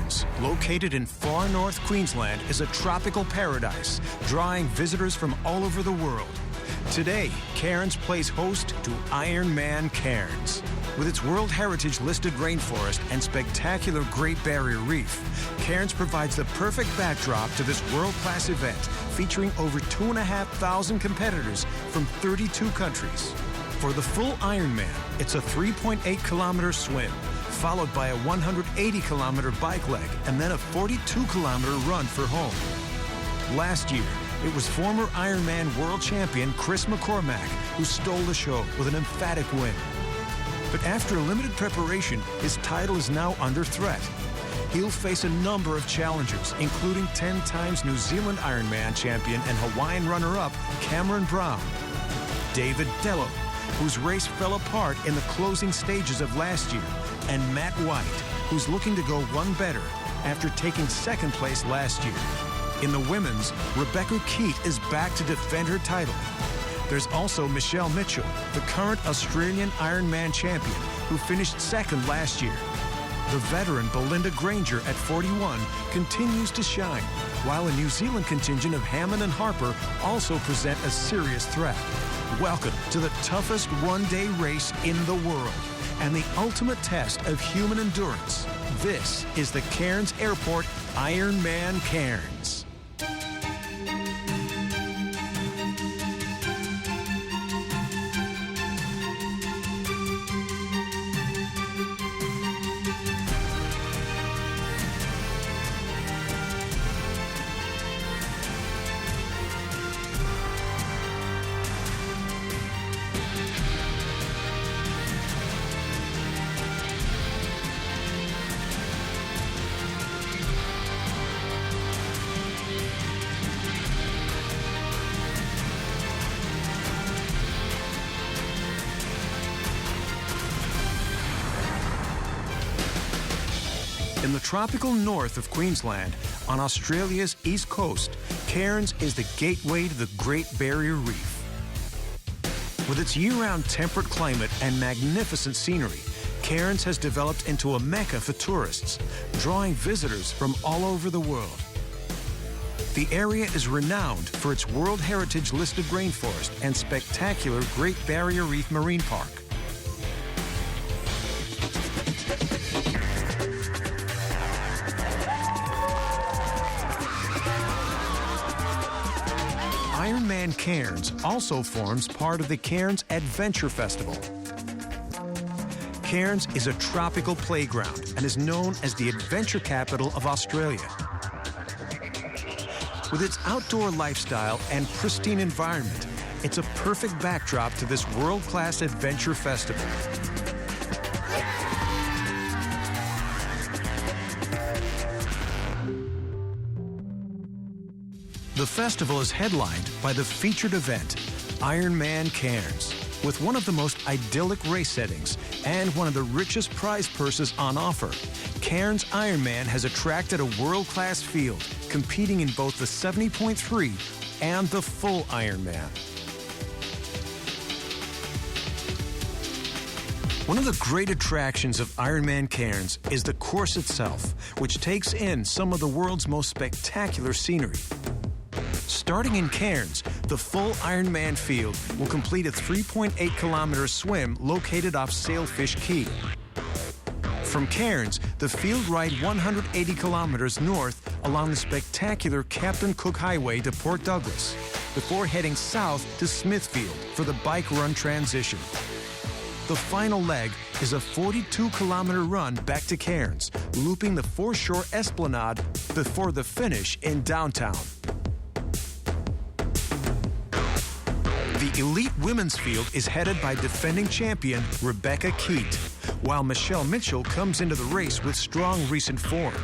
Cairns, located in far north Queensland, is a tropical paradise, drawing visitors from all over the world. Today, Cairns plays host to Ironman Cairns. With its World Heritage listed rainforest and spectacular Great Barrier Reef, Cairns provides the perfect backdrop to this world-class event, featuring over 2,500 competitors from 32 countries. For the full Ironman, it's a 3.8-kilometer swim, followed by a 180-kilometer bike leg, and then a 42-kilometer run for home. Last year, it was former Ironman world champion Chris McCormack who stole the show with an emphatic win. But after limited preparation, his title is now under threat. He'll face a number of challengers, including 10 times New Zealand Ironman champion and Hawaiian runner-up Cameron Brown, David Dello, whose race fell apart in the closing stages of last year, and Matt White, who's looking to go one better after taking second place last year. In the women's, Rebecca Keat is back to defend her title. There's also Michelle Mitchell, the current Australian Ironman champion, who finished second last year. The veteran Belinda Granger at 41 continues to shine, while a New Zealand contingent of Hammond and Harper also present a serious threat. Welcome to the toughest one-day race in the world and the ultimate test of human endurance. This is the Cairns Airport Ironman Cairns. In the tropical north of Queensland, on Australia's east coast, Cairns is the gateway to the Great Barrier Reef. With its year-round temperate climate and magnificent scenery, Cairns has developed into a mecca for tourists, drawing visitors from all over the world. The area is renowned for its World Heritage listed rainforest and spectacular Great Barrier Reef Marine Park. Ironman Cairns also forms part of the Cairns Adventure Festival. Cairns is a tropical playground and is known as the adventure capital of Australia. With its outdoor lifestyle and pristine environment, it's a perfect backdrop to this world-class adventure festival. The festival is headlined by the featured event, Ironman Cairns, with one of the most idyllic race settings and one of the richest prize purses on offer. Cairns Ironman has attracted a world-class field, competing in both the 70.3 and the full Ironman. One of the great attractions of Ironman Cairns is the course itself, which takes in some of the world's most spectacular scenery. Starting in Cairns, the full Ironman field will complete a 3.8-kilometer swim located off Sailfish Key. From Cairns, the field ride 180 kilometers north along the spectacular Captain Cook Highway to Port Douglas, before heading south to Smithfield for the bike run transition. The final leg is a 42-kilometer run back to Cairns, looping the foreshore esplanade before the finish in downtown. The elite women's field is headed by defending champion Rebecca Keat, while Michelle Mitchell comes into the race with strong recent form.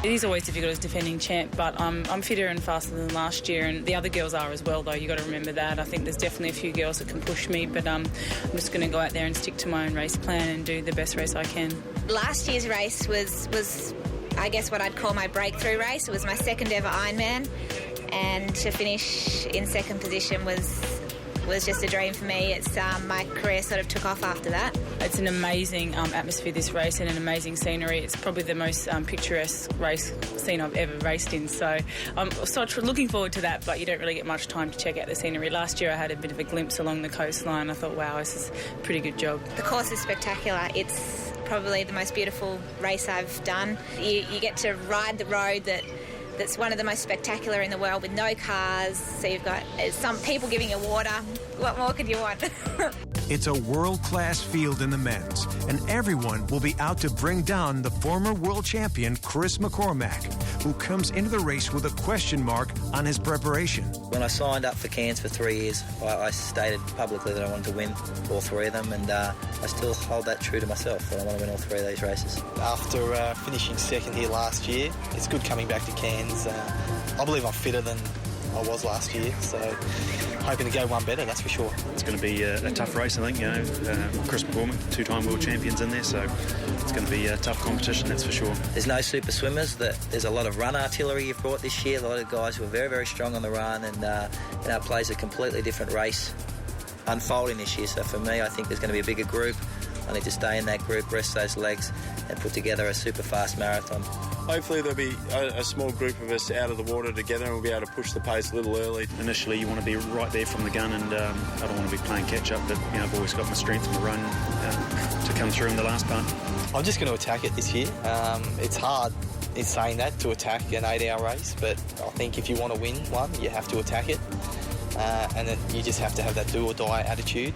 It is always difficult as defending champ, but I'm fitter and faster than last year, and the other girls are as well, though. You've got to remember that. I think there's definitely a few girls that can push me, but I'm just going to go out there and stick to my own race plan and do the best race I can. Last year's race was I guess, what I'd call my breakthrough race. It was my second ever Ironman, and to finish in second position was was just a dream for me. It's my career sort of took off after that. It's an amazing atmosphere, this race, and an amazing scenery. It's probably the most picturesque race scene I've ever raced in. So I'm looking forward to that, but you don't really get much time to check out the scenery. Last year I had a bit of a glimpse along the coastline. I thought, wow, this is a pretty good job. The course is spectacular. It's probably the most beautiful race I've done. You get to ride the road that's one of the most spectacular in the world with no cars. So you've got some people giving you water. What more could you want? It's a world-class field in the men's, and everyone will be out to bring down the former world champion Chris McCormack, who comes into the race with a question mark on his preparation. When I signed up for Cairns for 3 years, I stated publicly that I wanted to win all 3 of them, and I still hold that true to myself, that I want to win all 3 of these races. After finishing second here last year, it's good coming back to Cairns. I believe I'm fitter than I was last year, so hoping to go one better, that's for sure. It's going to be a tough race, I think. Chris McCormack, 2-time world champions in there, so it's going to be a tough competition, that's for sure. There's no super swimmers. There's a lot of run artillery you've brought this year, a lot of guys who are very, very strong on the run, and it plays a completely different race unfolding this year. So for me, I think there's going to be a bigger group. I need to stay in that group, rest those legs, and put together a super fast marathon. Hopefully there'll be a small group of us out of the water together and we'll be able to push the pace a little early. Initially you want to be right there from the gun, and I don't want to be playing catch-up, but I've always got my strength and my run to come through in the last part. I'm just going to attack it this year. It's hard in saying that, to attack an 8-hour race, but I think if you want to win one, you have to attack it. And then you just have to have that do-or-die attitude.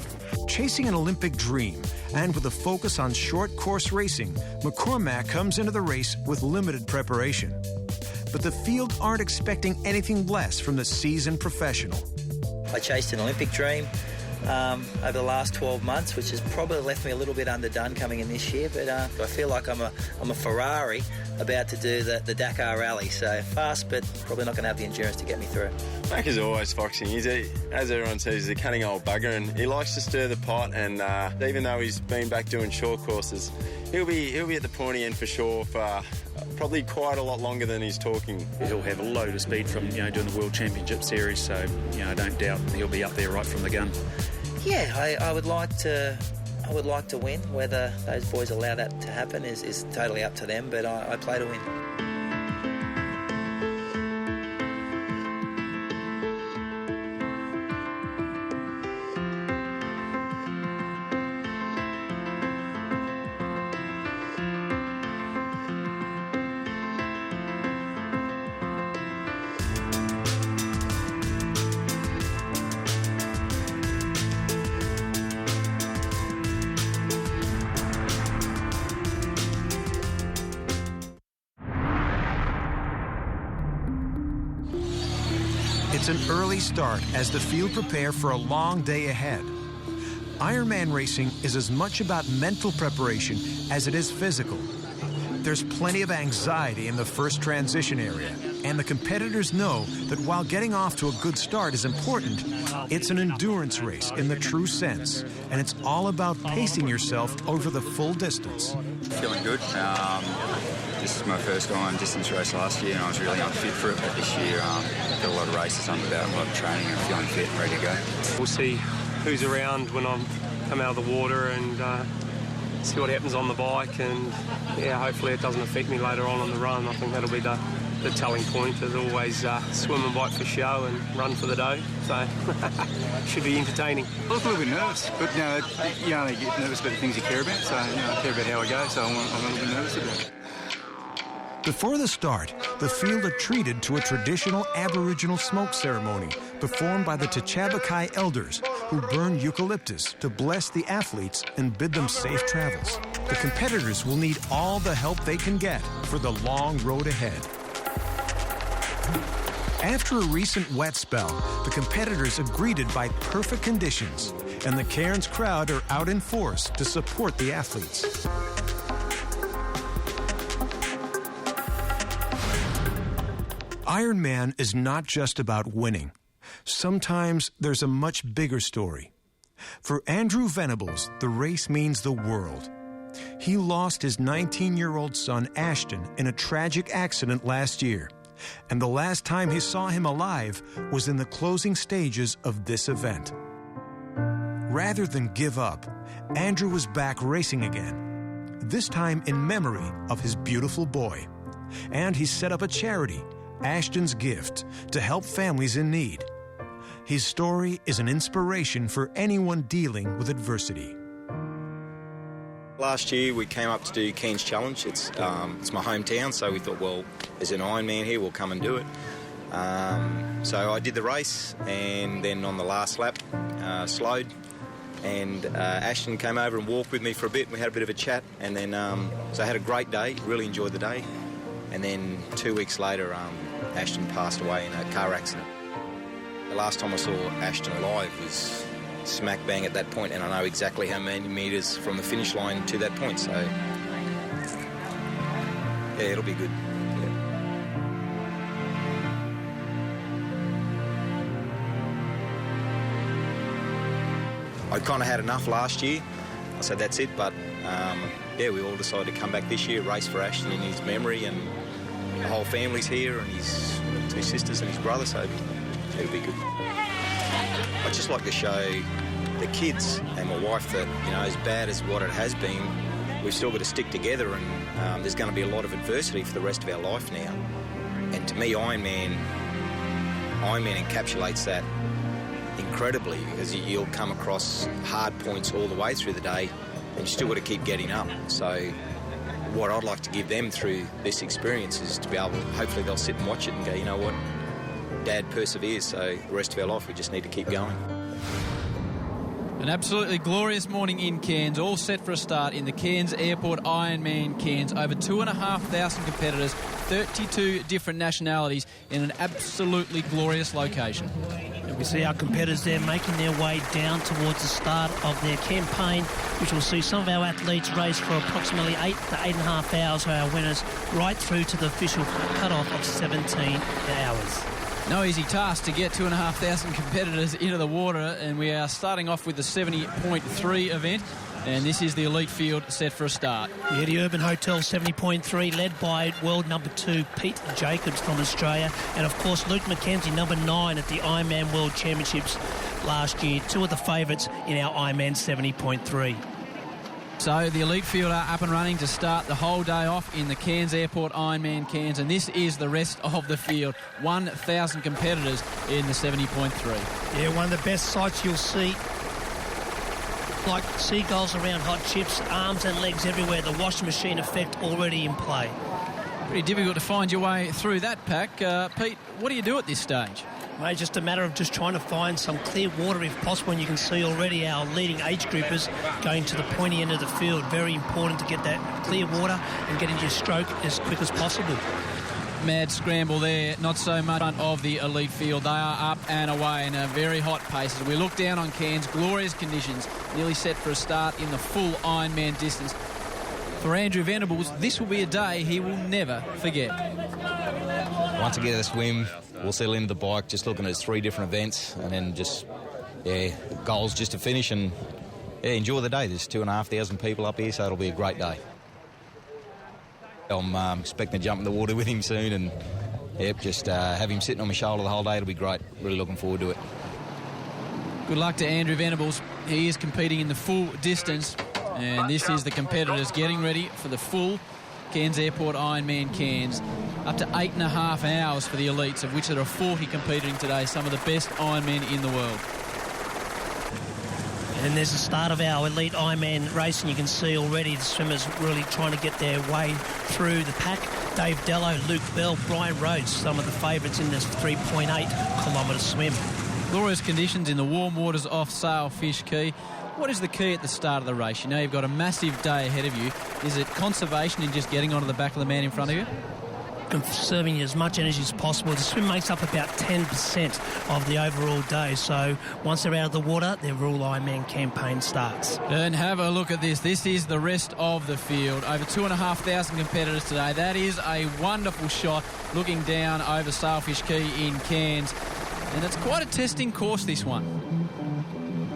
Chasing an Olympic dream, and with a focus on short course racing, McCormack comes into the race with limited preparation. But the field aren't expecting anything less from the seasoned professional. I chased an Olympic dream over the last 12 months, which has probably left me a little bit underdone coming in this year, but I feel like I'm a Ferrari about to do the Dakar Rally, so fast, but probably not going to have the endurance to get me through. Mac is always foxing. As everyone says, he's a cunning old bugger, and he likes to stir the pot, and even though he's been back doing short courses, he'll be at the pointy end for sure for probably quite a lot longer than he's talking. He'll have a load of speed from doing the World Championship Series, so I don't doubt he'll be up there right from the gun. Yeah, I would like to win. Whether those boys allow that to happen is totally up to them, but I play to win. It's an early start as the field prepare for a long day ahead. Ironman racing is as much about mental preparation as it is physical. There's plenty of anxiety in the first transition area, and the competitors know that while getting off to a good start is important, it's an endurance race in the true sense, and it's all about pacing yourself over the full distance. Feeling good. This is my first go-on distance race last year, and I was really unfit for it, but this year got a lot of races under that, a lot of training, and feeling fit and ready to go. We'll see who's around when I come out of the water and see what happens on the bike, and hopefully it doesn't affect me later on the run. I think that'll be the telling point. As always, swim and bike for show and run for the dough, so should be entertaining. I look a little bit nervous, but you only get nervous about the things you care about, so I care about how I go, so I'm a little bit nervous about it. Before the start, the field are treated to a traditional Aboriginal smoke ceremony performed by the Tchabakai elders, who burn eucalyptus to bless the athletes and bid them safe travels. The competitors will need all the help they can get for the long road ahead. After a recent wet spell, the competitors are greeted by perfect conditions, and the Cairns crowd are out in force to support the athletes. Ironman is not just about winning. Sometimes there's a much bigger story. For Andrew Venables, the race means the world. He lost his 19-year-old son, Ashton, in a tragic accident last year, and the last time he saw him alive was in the closing stages of this event. rather than give up, Andrew was back racing again, this time in memory of his beautiful boy. And he set up a charity, Ashton's Gift, to help families in need. His story is an inspiration for anyone dealing with adversity. Last year we came up to do Cairns Challenge. It's my hometown, so we thought, well, there's an Ironman here, we'll come and do it. So I did the race, and then on the last lap, slowed, and Ashton came over and walked with me for a bit, and we had a bit of a chat, and then so I had a great day, really enjoyed the day, and then 2 weeks later, Ashton passed away in a car accident. The last time I saw Ashton alive was smack bang at that point, and I know exactly how many metres from the finish line to that point, so yeah, it'll be good. Yeah. I kind of had enough last year. I said that's it, but yeah, we all decided to come back this year, race for Ashton in his memory, and the whole family's here, and his 2 sisters and his brother, so it'll be good. I'd just like to show the kids and my wife that, you know, as bad as what it has been, we've still got to stick together, and there's going to be a lot of adversity for the rest of our life now. And to me, Ironman encapsulates that incredibly, because you'll come across hard points all the way through the day, and you still got to keep getting up. So what I'd like to give them through this experience is to be able, hopefully they'll sit and watch it and go, you know what, Dad perseveres, so the rest of our life we just need to keep going. An absolutely glorious morning in Cairns, all set for a start in the Cairns Airport Ironman Cairns. Over 2,500 competitors, 32 different nationalities in an absolutely glorious location. We see our competitors there making their way down towards the start of their campaign, which will see some of our athletes race for approximately 8 to 8.5 hours for our winners, right through to the official cut-off of 17 hours. No easy task to get 2,500 competitors into the water, and we are starting off with the 70.3 event, and this is the elite field set for a start. Yeah, the Urban Hotel 70.3, led by world number 2 Pete Jacobs from Australia, and of course Luke McKenzie, number 9 at the Ironman World Championships last year, 2 of the favourites in our Ironman 70.3. So the elite field are up and running to start the whole day off in the Cairns Airport Ironman Cairns, and this is the rest of the field. 1,000 competitors in the 70.3. Yeah, one of the best sights you'll see. Like seagulls around hot chips, arms and legs everywhere, the washing machine effect already in play. Pretty difficult to find your way through that pack. Pete, what do you do at this stage? Mate, just a matter of just trying to find some clear water if possible, and you can see already our leading age groupers going to the pointy end of the field. Very important to get that clear water and get into your stroke as quick as possible. Mad scramble there, not so much in front of the elite field. They are up and away in a very hot pace. As we look down on Cairns, glorious conditions, nearly set for a start in the full Ironman distance. For Andrew Venables, this will be a day he will never forget. Once I get to the swim, we'll settle into the bike, just looking at 3 different events, and then just, goals just to finish and, enjoy the day. There's 2,500 people up here, so it'll be a great day. I'm expecting to jump in the water with him soon, and, just have him sitting on my shoulder the whole day. It'll be great. Really looking forward to it. Good luck to Andrew Venables. He is competing in the full distance, and this is the competitors getting ready for the full Cairns Airport Ironman Cairns. Up to 8.5 hours for the elites, of which there are 40 competing today, some of the best Ironmen in the world. And there's the start of our elite Ironman race, and you can see already the swimmers really trying to get their way through the pack. Dave Dello, Luke Bell, Brian Rhodes, some of the favourites in this 3.8-kilometre swim. Glorious conditions in the warm waters off Sailfish Key. What is the key at the start of the race? You know you've got a massive day ahead of you. Is it conservation in just getting onto the back of the man in front of you? Conserving as much energy as possible. The swim makes up about 10% of the overall day, so once they're out of the water, their Rule Ironman campaign starts. And have a look at this. This is the rest of the field. Over 2,500 competitors today. That is a wonderful shot looking down over Sailfish Key in Cairns. And it's quite a testing course, this one.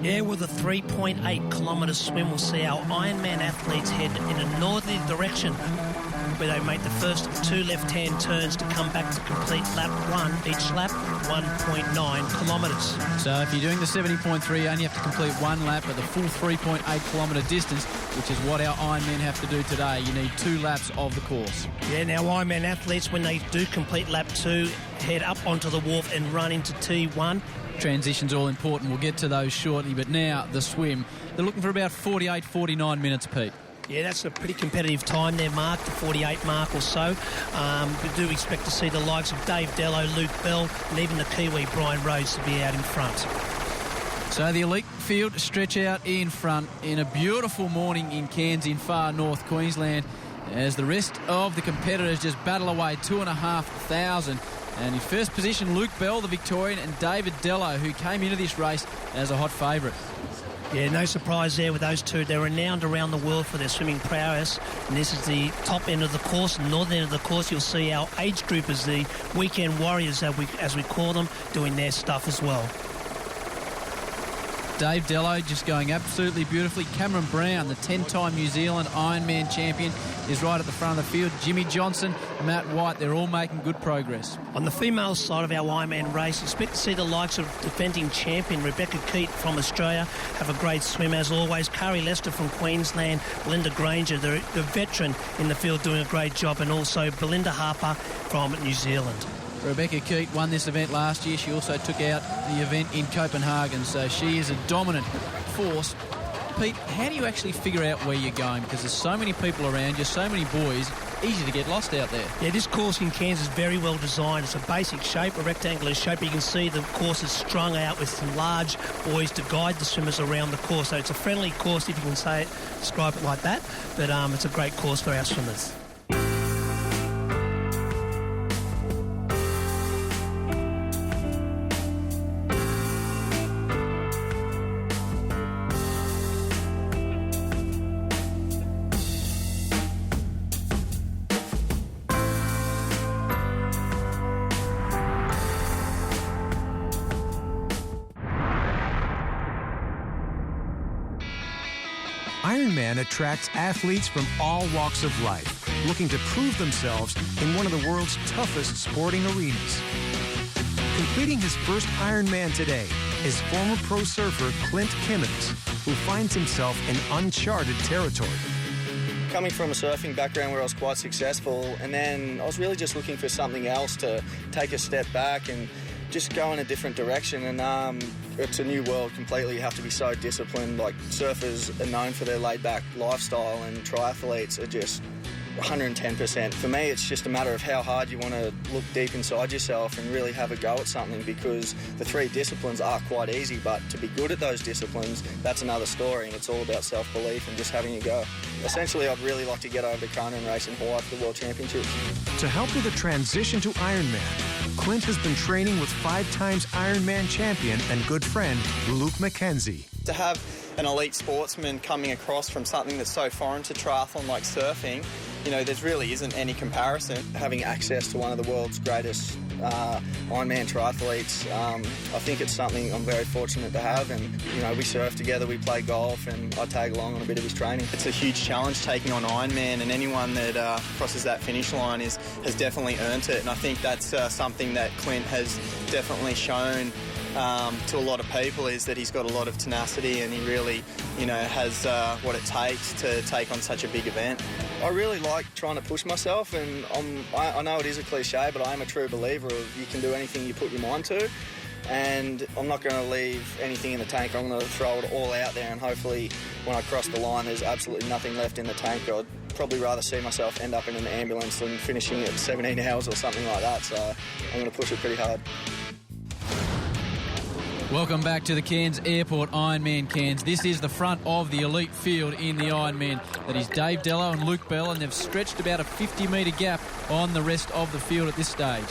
Yeah, with a 3.8 kilometre swim, we'll see our Ironman athletes head in a northerly direction, where they make the first of 2 left-hand turns to come back to complete lap 1, each lap 1.9 kilometres. So if you're doing the 70.3, you only have to complete 1 lap at the full 3.8 kilometre distance, which is what our Ironmen have to do today. You need 2 laps of the course. Yeah, now Ironman athletes, when they do complete lap 2, head up onto the wharf and run into T1. Transition's all important. We'll get to those shortly, but now the swim. They're looking for about 48, 49 minutes, Pete. Yeah, that's a pretty competitive time there, Mark, the 48 mark or so. We do expect to see the likes of Dave Dello, Luke Bell, and even the Kiwi Brian Rhodes to be out in front. So the elite field stretch out in front in a beautiful morning in Cairns in far north Queensland, as the rest of the competitors just battle away 2,500. And in first position, Luke Bell, the Victorian, and David Dello, who came into this race as a hot favourite. Yeah, no surprise there with those two. They're renowned around the world for their swimming prowess, and this is the top end of the course. The northern end of the course, you'll see our age groupers, the weekend warriors, as we call them, doing their stuff as well. Dave Dello just going absolutely beautifully. Cameron Brown, the 10-time New Zealand Ironman champion, is right at the front of the field. Jimmy Johnson, Matt White, they're all making good progress. On the female side of our Ironman race, expect to see the likes of defending champion Rebecca Keat from Australia have a great swim as always. Kari Lester from Queensland, Belinda Granger, the veteran in the field, doing a great job, and also Belinda Harper from New Zealand. Rebecca Keat won this event last year. She also took out the event in Copenhagen, so she is a dominant force. Pete, how do you actually figure out where you're going? Because there's so many people around you, so many boys, easy to get lost out there. Yeah, this course in Cairns is very well designed. It's a basic shape, a rectangular shape. You can see the course is strung out with some large buoys to guide the swimmers around the course. So it's a friendly course, if you can say it, describe it like that. But it's a great course for our swimmers. Ironman attracts athletes from all walks of life, looking to prove themselves in one of the world's toughest sporting arenas. Completing his first Ironman today is former pro surfer Clint Kimmins, who finds himself in uncharted territory. Coming from a surfing background where I was quite successful, and then I was really just looking for something else to take a step back and just go in a different direction. And it's a new world completely. You have to be so disciplined. Like, surfers are known for their laid-back lifestyle, and triathletes are just 110%. For me, it's just a matter of how hard you want to look deep inside yourself and really have a go at something, because the 3 disciplines are quite easy, but to be good at those disciplines, that's another story, and it's all about self-belief and just having a go. Essentially, I'd really like to get over to Kona and race in Hawaii for the World Championships. To help with the transition to Ironman, Clint has been training with 5 times Ironman champion and good friend Luke McKenzie. To have an elite sportsman coming across from something that's so foreign to triathlon like surfing, you know, there really isn't any comparison. Having access to one of the world's greatest Ironman triathletes, I think it's something I'm very fortunate to have. And, you know, we surf together, we play golf, and I tag along on a bit of his training. It's a huge challenge taking on Ironman, and anyone that crosses that finish line has definitely earned it. And I think that's something that Clint has definitely shown to a lot of people, is that he's got a lot of tenacity, and he really, you know, has what it takes to take on such a big event. I really like trying to push myself, and I know it is a cliche, but I am a true believer of you can do anything you put your mind to, and I'm not going to leave anything in the tank. I'm going to throw it all out there, and hopefully when I cross the line there's absolutely nothing left in the tank. I'd probably rather see myself end up in an ambulance than finishing at 17 hours or something like that, so I'm going to push it pretty hard. Welcome back to the Cairns Airport Ironman Cairns. This is the front of the elite field in the Ironman. That is Dave Dello and Luke Bell, and they've stretched about a 50-metre gap on the rest of the field at this stage.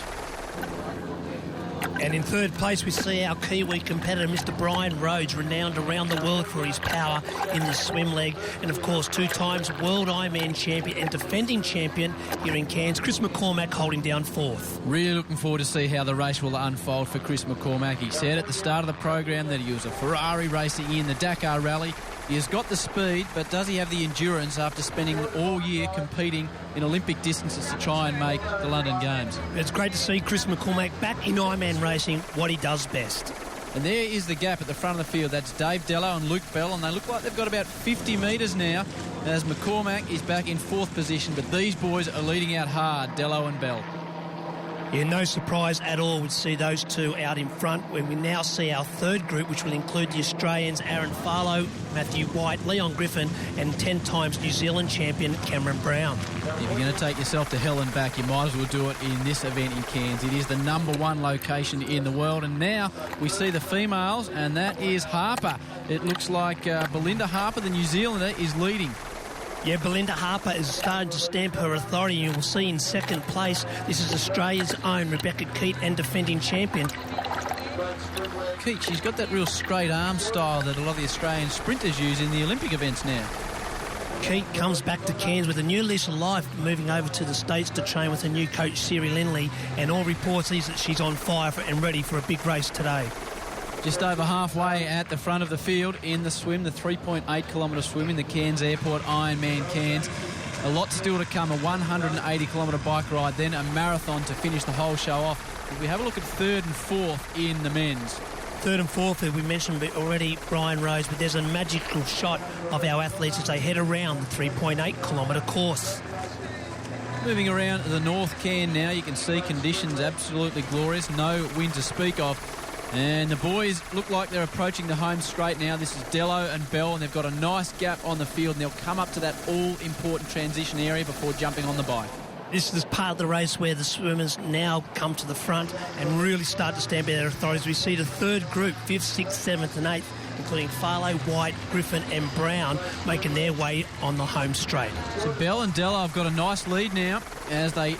And in third place, we see our Kiwi competitor, Mr. Brian Rhodes, renowned around the world for his power in the swim leg. And, of course, 2 times World Ironman champion and defending champion here in Cairns, Chris McCormack, holding down 4th. Really looking forward to see how the race will unfold for Chris McCormack. He said at the start of the program that he was a Ferrari racer in the Dakar Rally. He has got the speed, but does he have the endurance after spending all year competing in Olympic distances to try and make the London Games? It's great to see Chris McCormack back in Ironman racing, what he does best. And there is the gap at the front of the field. That's Dave Dello and Luke Bell, and they look like they've got about 50 metres now as McCormack is back in 4th position, but these boys are leading out hard, Dello and Bell. Yeah, no surprise at all to see those 2 out in front when we now see our third group, which will include the Australians Aaron Farlow, Matthew White, Leon Griffin and 10 times New Zealand champion Cameron Brown. If you're going to take yourself to hell and back, you might as well do it in this event in Cairns. It is the #1 location in the world, and now we see the females, and that is Harper. It looks like Belinda Harper, the New Zealander, is leading. Yeah, Belinda Harper is starting to stamp her authority. You will see in second place, this is Australia's own Rebecca Keat and defending champion. Keat, she's got that real straight arm style that a lot of the Australian sprinters use in the Olympic events now. Keat comes back to Cairns with a new lease of life, moving over to the States to train with her new coach, Siri Lindley, and all reports is that she's on fire and ready for a big race today. Just over halfway at the front of the field in the swim, the 3.8-kilometre swim in the Cairns Airport Ironman Cairns. A lot still to come, a 180-kilometre bike ride, then a marathon to finish the whole show off. If we have a look at 3rd and 4th in the men's. 3rd and 4th, as we mentioned already, Brian Rhodes, but there's a magical shot of our athletes as they head around the 3.8-kilometre course. Moving around the North Cairn now, you can see conditions absolutely glorious, no wind to speak of. And the boys look like they're approaching the home straight now. This is Dello and Bell, and they've got a nice gap on the field, and they'll come up to that all-important transition area before jumping on the bike. This is part of the race where the swimmers now come to the front and really start to stamp out their authorities. We see the third group, 5th, 6th, 7th and 8th, including Farlow, White, Griffin and Brown, making their way on the home straight. So Bell and Dello have got a nice lead now as they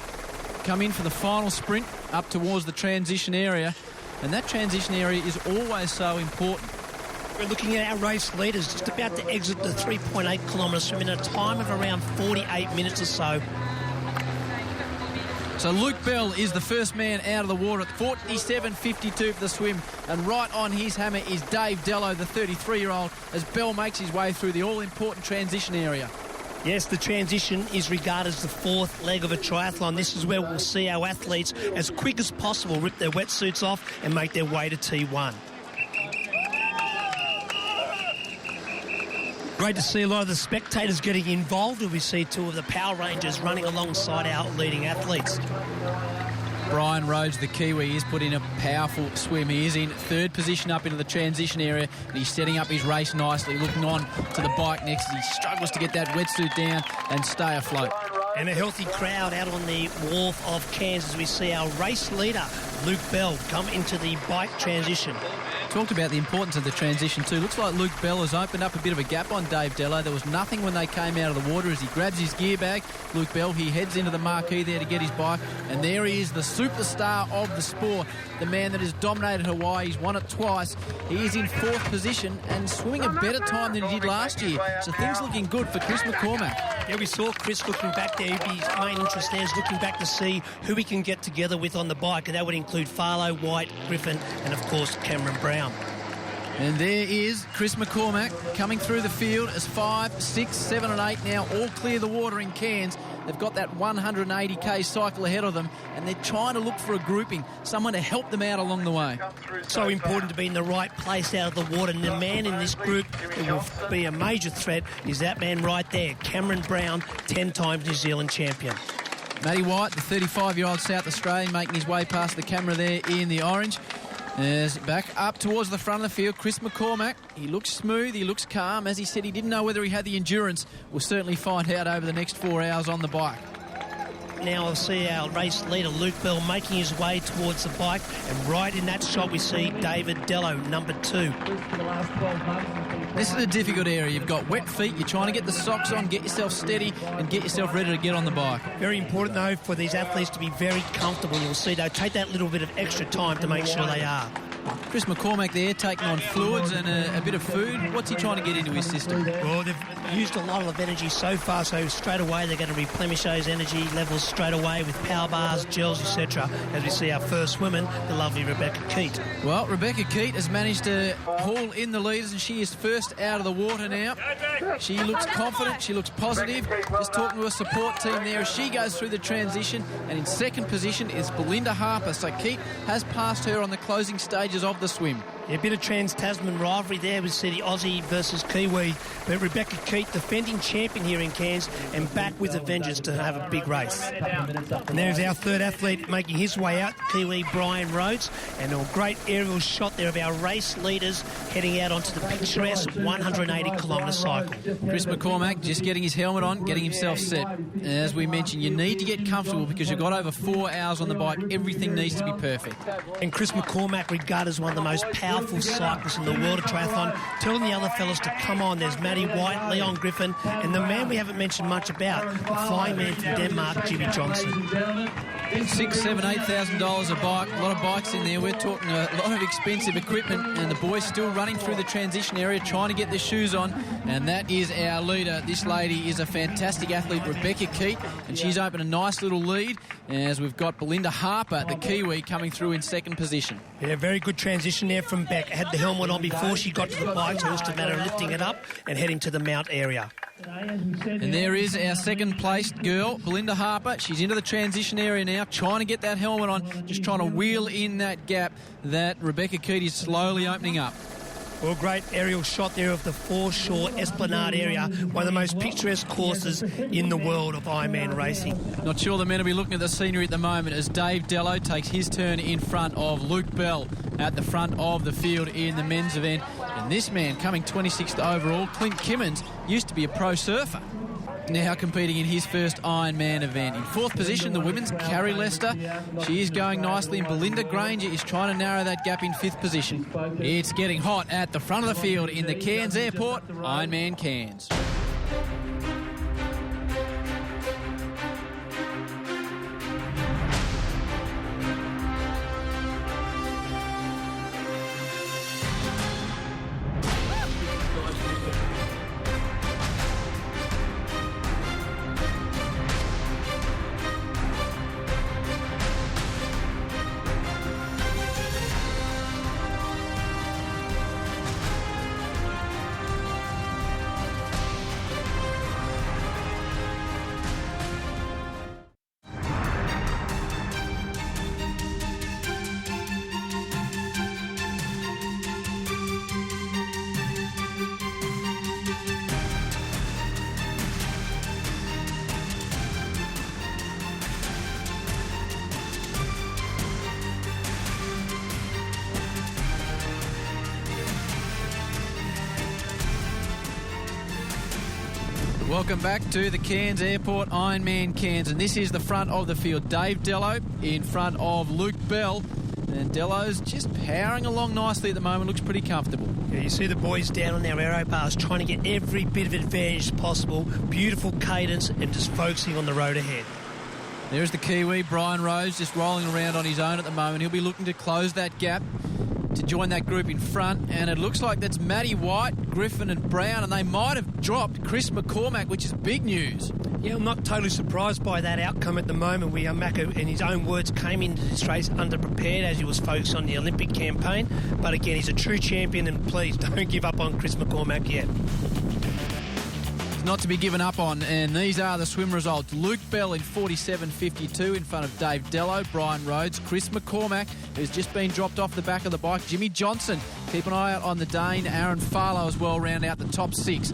come in for the final sprint up towards the transition area. And that transition area is always so important. We're looking at our race leaders just about to exit the 3.8-kilometre swim in a time of around 48 minutes or so. So Luke Bell is the first man out of the water at 47.52 for the swim. And right on his hammer is Dave Dello, the 33-year-old, as Bell makes his way through the all-important transition area. Yes, the transition is regarded as the 4th leg of a triathlon. This is where we'll see our athletes, as quick as possible, rip their wetsuits off and make their way to T1. Great to see a lot of the spectators getting involved, and we see 2 of the Power Rangers running alongside our leading athletes. Brian Rhodes, the Kiwi, is put in a powerful swim. He is in 3rd position up into the transition area, and he's setting up his race nicely, looking on to the bike next as he struggles to get that wetsuit down and stay afloat. And a healthy crowd out on the wharf of Cairns as we see our race leader, Luke Bell, come into the bike transition. Talked about the importance of the transition too. Looks like Luke Bell has opened up a bit of a gap on Dave Dello. There was nothing when they came out of the water. As he grabs his gear bag, Luke Bell, he heads into the marquee there to get his bike. And there he is, the superstar of the sport, the man that has dominated Hawaii. He's won it twice. He is in 4th position and swimming a better time than he did last year. So things looking good for Chris McCormack. Yeah, we saw Chris looking back there. His main interest there is looking back to see who he can get together with on the bike, and that would include Farlow, White, Griffin, and of course Cameron Brown. And there is Chris McCormack coming through the field as 5, 6, 7 and 8 now all clear the water in Cairns. They've got that 180k cycle ahead of them, and they're trying to look for a grouping, someone to help them out along the way. So important to be in the right place out of the water, and the man in this group that will be a major threat is that man right there, Cameron Brown, 10 times New Zealand champion. Matty White, the 35-year-old South Australian, making his way past the camera there in the orange. As back up towards the front of the field, Chris McCormack. He looks smooth, he looks calm. As he said, he didn't know whether he had the endurance. We'll certainly find out over the next 4 hours on the bike. Now I'll see our race leader, Luke Bell, making his way towards the bike. And right in that shot, we see David Dello, number 2. For the last 12 months, This is a difficult area. You've got wet feet. You're trying to get the socks on, get yourself steady, and get yourself ready to get on the bike. Very important, though, for these athletes to be very comfortable. You'll see they'll take that little bit of extra time to make sure they are. Chris McCormack there taking on fluids and a bit of food. What's he trying to get into his system? Well, they've used a lot of energy so far, so straight away they're going to replenish those energy levels straight away with power bars, gels, etc. As we see our first woman, the lovely Rebecca Keat. Well, Rebecca Keat has managed to haul in the leaders, and she is first out of the water now. She looks confident, she looks positive. Just talking to a support team there as she goes through the transition. And in second position is Belinda Harper. So Keat has passed her on the closing stages of the swim. Yeah, a bit of trans-Tasman rivalry there. We see the Aussie versus Kiwi. But Rebecca Keat, defending champion here in Cairns, and back with a vengeance to have a big race. And there's our third athlete making his way out, Kiwi Brian Rhodes. And a great aerial shot there of our race leaders heading out onto the picturesque 180-kilometre cycle. Chris McCormack just getting his helmet on, getting himself set. As we mentioned, you need to get comfortable because you've got over 4 hours on the bike. Everything needs to be perfect. And Chris McCormack, regarded as one of the most powerful cyclists in the world of triathlon, telling the other fellas to come on. There's Matty White, Leon Griffin, and the man we haven't mentioned much about, the flying man from Denmark, Jimmy Johnson. $6,000, $7,000, $8,000 a bike. A lot of bikes in there. We're talking a lot of expensive equipment, and the boys still running through the transition area, trying to get their shoes on. And that is our leader. This lady is a fantastic athlete, Rebecca Keat, and she's opened a nice little lead as we've got Belinda Harper, the Kiwi, coming through in second position. Yeah, very good transition there from Beck. Had the helmet on before she got to the bike, so it was just a matter of lifting it up and heading to the mount area. And there is our second placed girl, Belinda Harper. She's into the transition area now, trying to get that helmet on, just trying to wheel in that gap that Rebecca Keat is slowly opening up. Well, great aerial shot there of the foreshore Esplanade area, one of the most picturesque courses in the world of Ironman racing. Not sure the men will be looking at the scenery at the moment as Dave Dello takes his turn in front of Luke Bell at the front of the field in the men's event. And this man coming 26th overall, Clint Kimmins, used to be a pro surfer. Now competing in his first Ironman event. In fourth position, the women's Carrie Lester. She is going nicely, and Belinda Granger is trying to narrow that gap in fifth position. It's getting hot at the front of the field in the Cairns Airport, Ironman Cairns. Welcome back to the Cairns Airport, Ironman Cairns, and this is the front of the field. Dave Dello in front of Luke Bell, and Dello's just powering along nicely at the moment, looks pretty comfortable. Yeah, you see the boys down on their aero bars trying to get every bit of advantage possible, beautiful cadence, and just focusing on the road ahead. There's the Kiwi, Brian Rose, just rolling around on his own at the moment. He'll be looking to close that gap to join that group in front, and it looks like that's Matty White, Griffin and Brown, and they might have dropped Chris McCormack, which is big news. Yeah, I'm not totally surprised by that outcome at the moment. Macca, in his own words, came into this race underprepared as he was focused on the Olympic campaign, but again, he's a true champion, and please don't give up on Chris McCormack yet. Not to be given up on, and these are the swim results. Luke Bell in 47.52 in front of Dave Dello, Brian Rhodes, Chris McCormack, who's just been dropped off the back of the bike, Jimmy Johnson. Keep an eye out on the Dane, Aaron Farlow as well, round out the top six.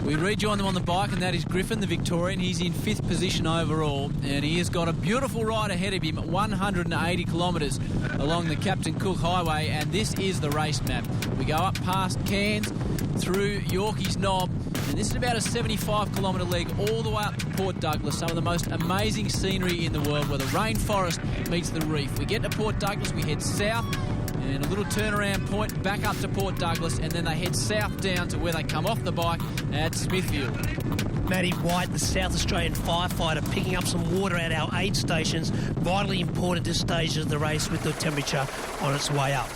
We rejoin them on the bike, and that is Griffin, the Victorian. He's in fifth position overall, and he has got a beautiful ride ahead of him at 180 kilometres along the Captain Cook Highway, and this is the race map. We go up past Cairns, through Yorkeys Knob, and this is about a 75-kilometre leg all the way up to Port Douglas, some of the most amazing scenery in the world where the rainforest meets the reef. We get to Port Douglas, we head south, and a little turnaround point back up to Port Douglas, and then they head south down to where they come off the bike at Smithfield. Matty White, the South Australian firefighter, picking up some water at our aid stations. Vitally important at this stage of the race with the temperature on its way up.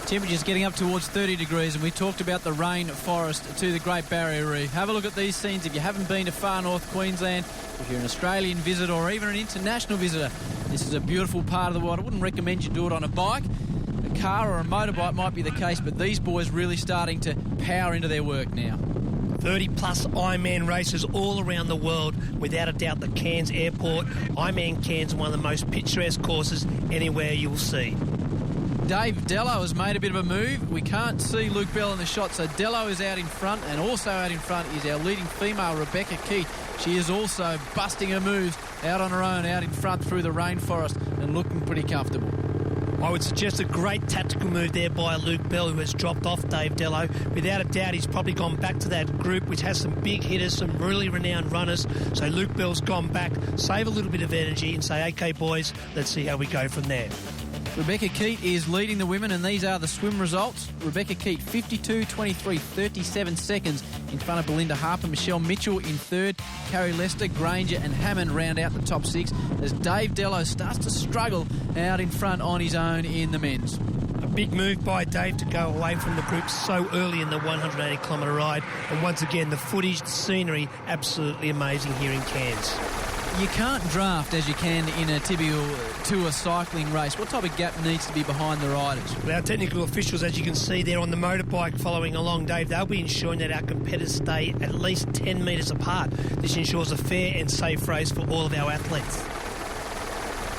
Temperatures getting up towards 30 degrees, and we talked about the rainforest to the Great Barrier Reef. Have a look at these scenes if you haven't been to far north Queensland, if you're an Australian visitor or even an international visitor. This is a beautiful part of the world. I wouldn't recommend you do it on a bike. A car or a motorbike might be the case, but these boys really starting to power into their work now. 30-plus Ironman races all around the world. Without a doubt, the Cairns Airport, Ironman Cairns, one of the most picturesque courses anywhere you'll see. Dave Dello has made a bit of a move. We can't see Luke Bell in the shot, so Dello is out in front, and also out in front is our leading female, Rebecca Keith. She is also busting her moves out on her own, out in front through the rainforest, and looking pretty comfortable. I would suggest a great tactical move there by Luke Bell, who has dropped off Dave Dello. Without a doubt, he's probably gone back to that group, which has some big hitters, some really renowned runners. So Luke Bell's gone back, save a little bit of energy and say, OK, boys, let's see how we go from there. Rebecca Keat is leading the women, and these are the swim results. Rebecca Keat, 52.23, 37 seconds in front of Belinda Harper. Michelle Mitchell in third. Carrie Lester, Granger and Hammond round out the top six as Dave Dello starts to struggle out in front on his own in the men's. A big move by Dave to go away from the group so early in the 180-kilometre ride. And once again, the footage, the scenery, absolutely amazing here in Cairns. You can't draft as you can in a typical tour cycling race. What type of gap needs to be behind the riders? Well, our technical officials, as you can see there on the motorbike following along, Dave, they'll be ensuring that our competitors stay at least 10 metres apart. This ensures a fair and safe race for all of our athletes.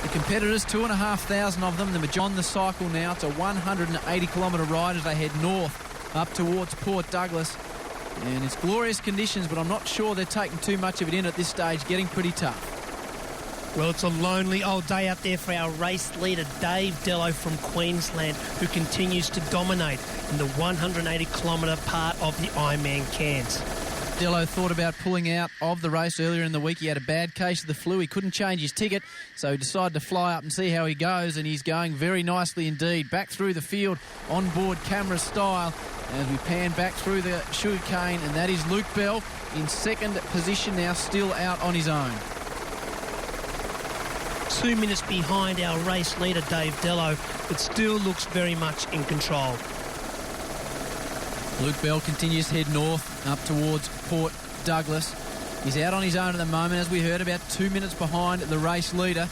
The competitors, 2,500 of them, they're on the cycle now. It's a 180-kilometre ride as they head north up towards Port Douglas. And it's glorious conditions, but I'm not sure they're taking too much of it in at this stage, getting pretty tough. Well, it's a lonely old day out there for our race leader, Dave Dello from Queensland, who continues to dominate in the 180-kilometre part of the Ironman Cairns. Dello thought about pulling out of the race earlier in the week. He had a bad case of the flu. He couldn't change his ticket, so he decided to fly up and see how he goes, and he's going very nicely indeed. Back through the field, on-board camera style, as we pan back through the sugarcane, and that is Luke Bell in second position now, still out on his own. 2 minutes behind our race leader, Dave Dello, but still looks very much in control. Luke Bell continues to head north up towards Port Douglas. He's out on his own at the moment, as we heard, about 2 minutes behind the race leader.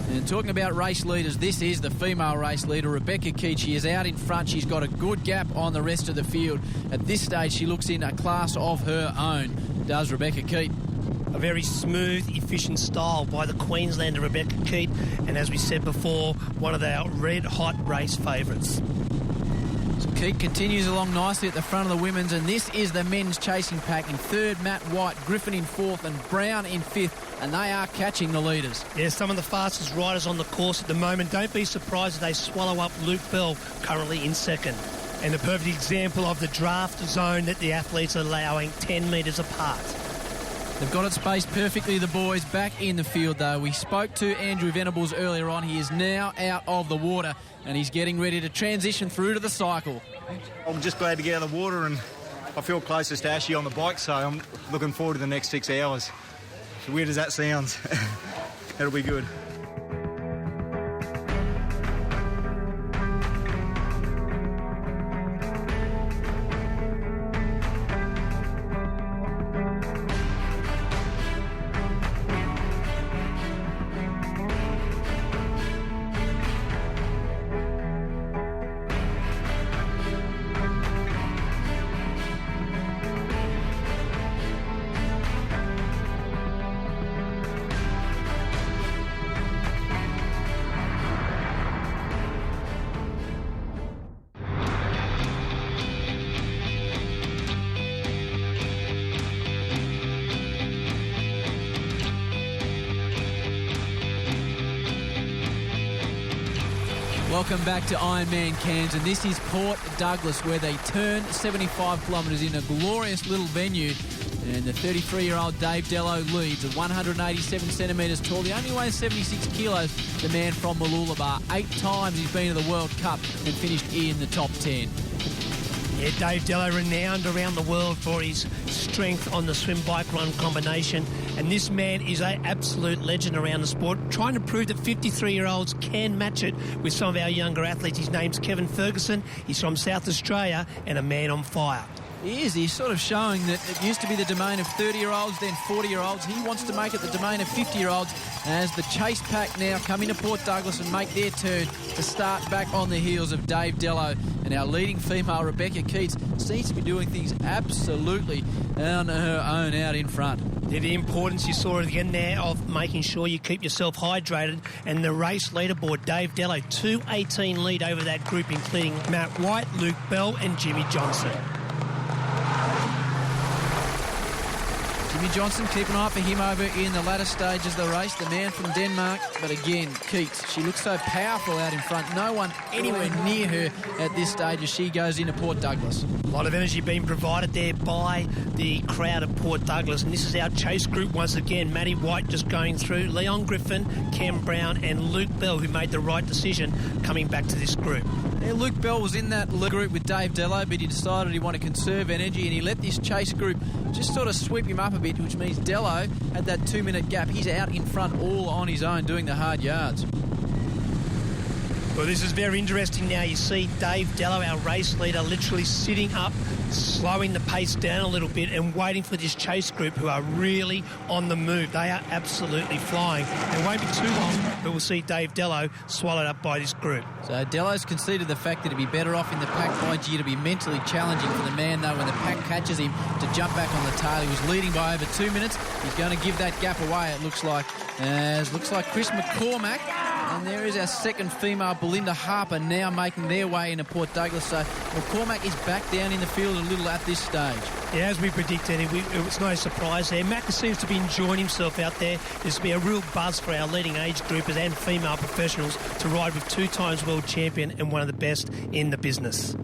And talking about race leaders, this is the female race leader, Rebecca Keat. She is out in front. She's got a good gap on the rest of the field. At this stage, she looks in a class of her own, does Rebecca Keat. A very smooth, efficient style by the Queenslander Rebecca Keat, and as we said before, one of our red-hot race favourites. So Keat continues along nicely at the front of the women's, and this is the men's chasing pack. In third, Matt White, Griffin in fourth, and Brown in fifth, and they are catching the leaders. Yeah, some of the fastest riders on the course at the moment. Don't be surprised if they swallow up Luke Bell, currently in second. And a perfect example of the draft zone that the athletes are allowing 10 metres apart. They've got it spaced perfectly, the boys, back in the field, though. We spoke to Andrew Venables earlier on. He is now out of the water, and he's getting ready to transition through to the cycle. I'm just glad to get out of the water, and I feel closest to Ashley on the bike, so I'm looking forward to the next 6 hours. As weird as that sounds, that'll be good. Welcome back to Ironman Cairns, and this is Port Douglas, where they turn 75 kilometres in a glorious little venue And the 33-year-old Dave Dello leads at 187 centimetres tall. He only weighs 76 kilos, the man from Mooloolaba. 8 times he's been to the World Cup and finished in the top 10. Yeah, Dave Dello, renowned around the world for his strength on the swim, bike, run combination. And this man is an absolute legend around the sport, trying to prove that 53-year-olds can match it with some of our younger athletes. His name's Kevin Ferguson. He's from South Australia and a man on fire. He is. He's sort of showing that it used to be the domain of 30-year-olds, then 40-year-olds. He wants to make it the domain of 50-year-olds as the chase pack now come into Port Douglas and make their turn to start back on the heels of Dave Dello. And our leading female, Rebecca Keats, seems to be doing things absolutely on her own out in front. Yeah, the importance you saw again there of making sure you keep yourself hydrated, and the race leaderboard, Dave Dello, 2:18 lead over that group, including Matt White, Luke Bell and Jimmy Johnson. Jimmy Johnson, keep an eye for him over in the latter stages of the race, the man from Denmark. But again, Keats, she looks so powerful out in front. No one anywhere near her at this stage as she goes into Port Douglas. A lot of energy being provided there by the crowd at Port Douglas. And this is our chase group once again. Matty White just going through, Leon Griffin, Cam Brown and Luke Bell, who made the right decision coming back to this group. Yeah, Luke Bell was in that group with Dave Dello, but he decided he wanted to conserve energy and he let this chase group just sort of sweep him up a bit, which means Dello had that 2-minute gap. He's out in front all on his own doing the hard yards. Well, this is very interesting now. You see Dave Dello, our race leader, literally sitting up, slowing the pace down a little bit and waiting for this chase group who are really on the move. They are absolutely flying. It won't be too long, but we'll see Dave Dello swallowed up by this group. So Dello's conceded the fact that he'd be better off in the pack by G to be mentally challenging for the man, though, when the pack catches him to jump back on the tail. He was leading by over 2 minutes. He's going to give that gap away, it looks like. Looks like Chris McCormack. And there is our second female, Belinda Harper, now making their way into Port Douglas. So McCormack is back down in the field a little at this stage. Yeah, as we predicted, it's no surprise there. Mac seems to be enjoying himself out there. There's to be a real buzz for our leading age groupers and female professionals to ride with 2 times world champion and one of the best in the business.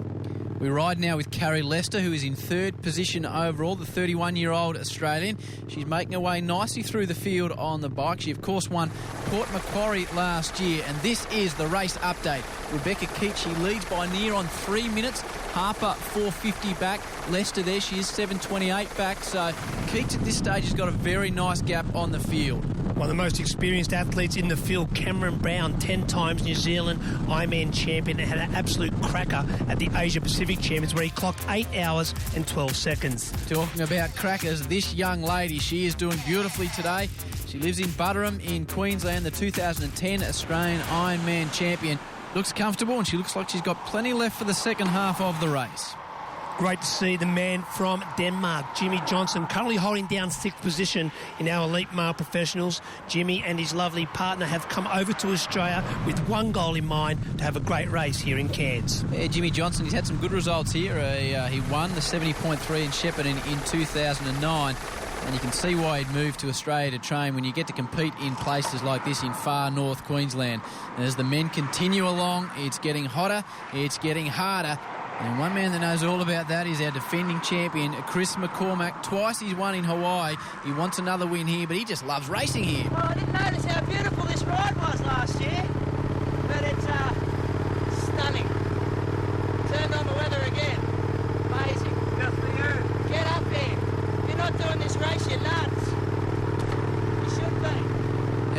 We ride now with Carrie Lester, who is in 3rd position overall, the 31-year-old Australian. She's making her way nicely through the field on the bike. She, of course, won Port Macquarie last year, and this is the race update. Rebecca Keats, she leads by near on 3 minutes. Harper, 4:50 back. Lester there, she is 7:28 back. So Keats at this stage has got a very nice gap on the field. One of the most experienced athletes in the field, Cameron Brown, 10 times New Zealand Ironman champion, and had an absolute cracker at the Asia Pacific Champions where he clocked 8 hours and 12 seconds. Talking about crackers, this young lady, she is doing beautifully today. She lives in Butterham in Queensland, the 2010 Australian Ironman champion. Looks comfortable and she looks like she's got plenty left for the second half of the race. Great to see the man from Denmark, Jimmy Johnson, currently holding down 6th position in our elite male professionals. Jimmy and his lovely partner have come over to Australia with one goal in mind, to have a great race here in Cairns. Yeah, Jimmy Johnson, he's had some good results here. He won the 70.3 in Shepparton in 2009. And you can see why he'd moved to Australia to train when you get to compete in places like this in far north Queensland. And as the men continue along, it's getting hotter, it's getting harder. And one man that knows all about that is our defending champion, Chris McCormack. Twice he's won in Hawaii. He wants another win here, but he just loves racing here. Well, I didn't notice how beautiful this ride was last year, but it's stunning. Turned on the weather again. Amazing. Good for you. Get up there. If you're not doing this race, you're nuts. You should be.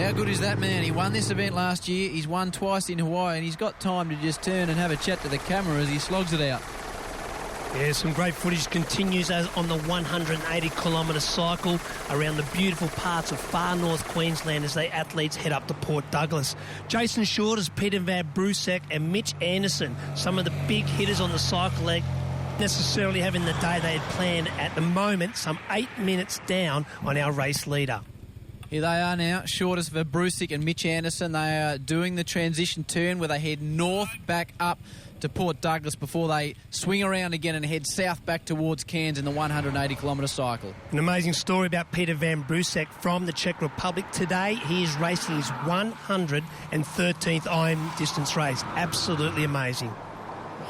How good is that man? He won this event last year. He's won twice in Hawaii, and he's got time to just turn and have a chat to the camera as he slogs it out. Yeah, some great footage continues as on the 180-kilometre cycle around the beautiful parts of far north Queensland as the athletes head up to Port Douglas. Jason Shorters, Peter Van Brusek and Mitch Anderson, some of the big hitters on the cycle leg, necessarily having the day they had planned at the moment, some 8 minutes down on our race leader. Here they are now, Shorters, Verbrusic and Mitch Anderson. They are doing the transition turn where they head north back up to Port Douglas before they swing around again and head south back towards Cairns in the 180-kilometre cycle. An amazing story about Peter Van Brusek from the Czech Republic. Today he is racing his 113th Iron distance race. Absolutely amazing.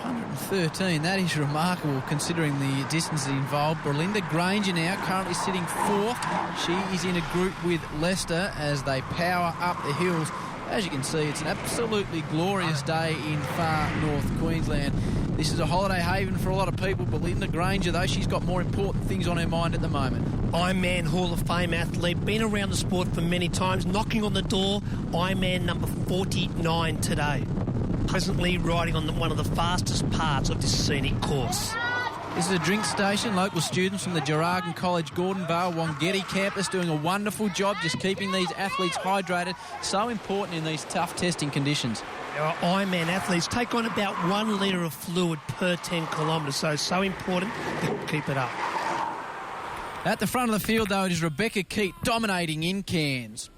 113. That is remarkable considering the distances involved. Belinda Granger now currently sitting fourth. She is in a group with Leicester as they power up the hills. As you can see, it's an absolutely glorious day in far north Queensland. This is a holiday haven for a lot of people. Belinda Granger, though, she's got more important things on her mind at the moment. Ironman Hall of Fame athlete, been around the sport for many times, knocking on the door, Ironman number 49 today. Presently riding on one of the fastest parts of this scenic course. This is a drink station. Local students from the Gerardin College Gordonvale Wangeti campus doing a wonderful job just keeping these athletes hydrated. So important in these tough testing conditions. Our Ironman athletes take on about 1 litre of fluid per 10 kilometres, so important to keep it up. At the front of the field, though, it is Rebecca Keat dominating in Cairns.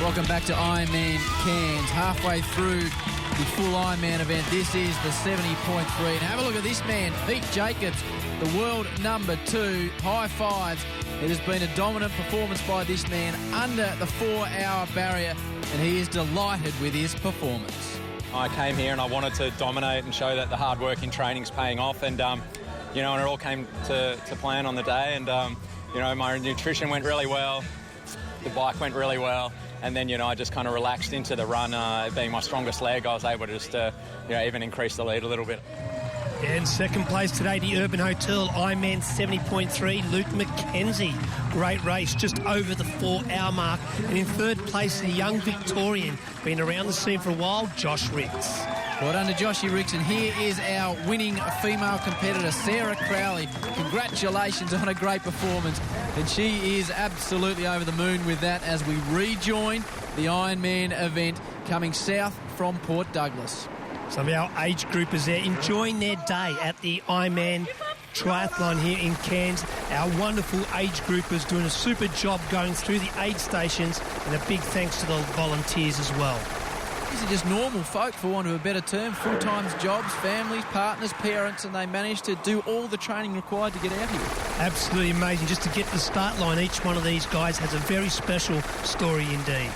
Welcome back to Ironman Cairns. Halfway through the full Ironman event, this is the 70.3. And have a look at this man, Pete Jacobs, the world number 2. High fives. It has been a dominant performance by this man under the 4-hour barrier, and he is delighted with his performance. I came here and I wanted to dominate and show that the hard work in training is paying off, and and it all came to plan on the day, and my nutrition went really well, the bike went really well. And then, I just kind of relaxed into the run. Being my strongest leg, I was able to just, even increase the lead a little bit. In second place today, the Urban Hotel, Ironman 70.3, Luke McKenzie. Great race, just over the 4-hour mark. And in third place, the young Victorian, been around the scene for a while, Josh Ricks. Well done to Joshy Ricks, and here is our winning female competitor, Sarah Crowley. Congratulations on a great performance, and she is absolutely over the moon with that as we rejoin the Ironman event coming south from Port Douglas. Some of our age groupers there enjoying their day at the Ironman Triathlon here in Cairns. Our wonderful age groupers doing a super job going through the aid stations, and a big thanks to the volunteers as well. These are just normal folk, for want of a better term, full-time jobs, families, partners, parents, and they managed to do all the training required to get out here. Absolutely amazing. Just to get to the start line, each one of these guys has a very special story indeed.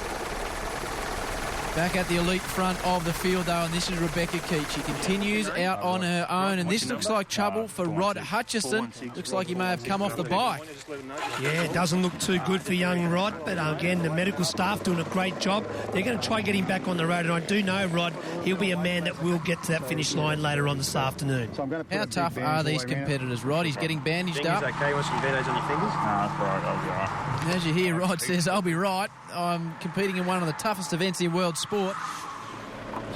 Back at the elite front of the field, though, and this is Rebecca Keat. She continues out on her own, and this looks like trouble for Rod Hutchison. Looks like he may have come off the bike. Yeah, it doesn't look too good for young Rod, but again, the medical staff doing a great job. They're going to try and get him back on the road, and I do know, Rod, he'll be a man that will get to that finish line later on this afternoon. How tough are these competitors, Rod? He's getting bandaged up. Okay, you want some band-aids on your fingers? No, that's all right, I'll be all right. As you hear, Rod says, I'll be right. I'm competing in one of the toughest events in world sport.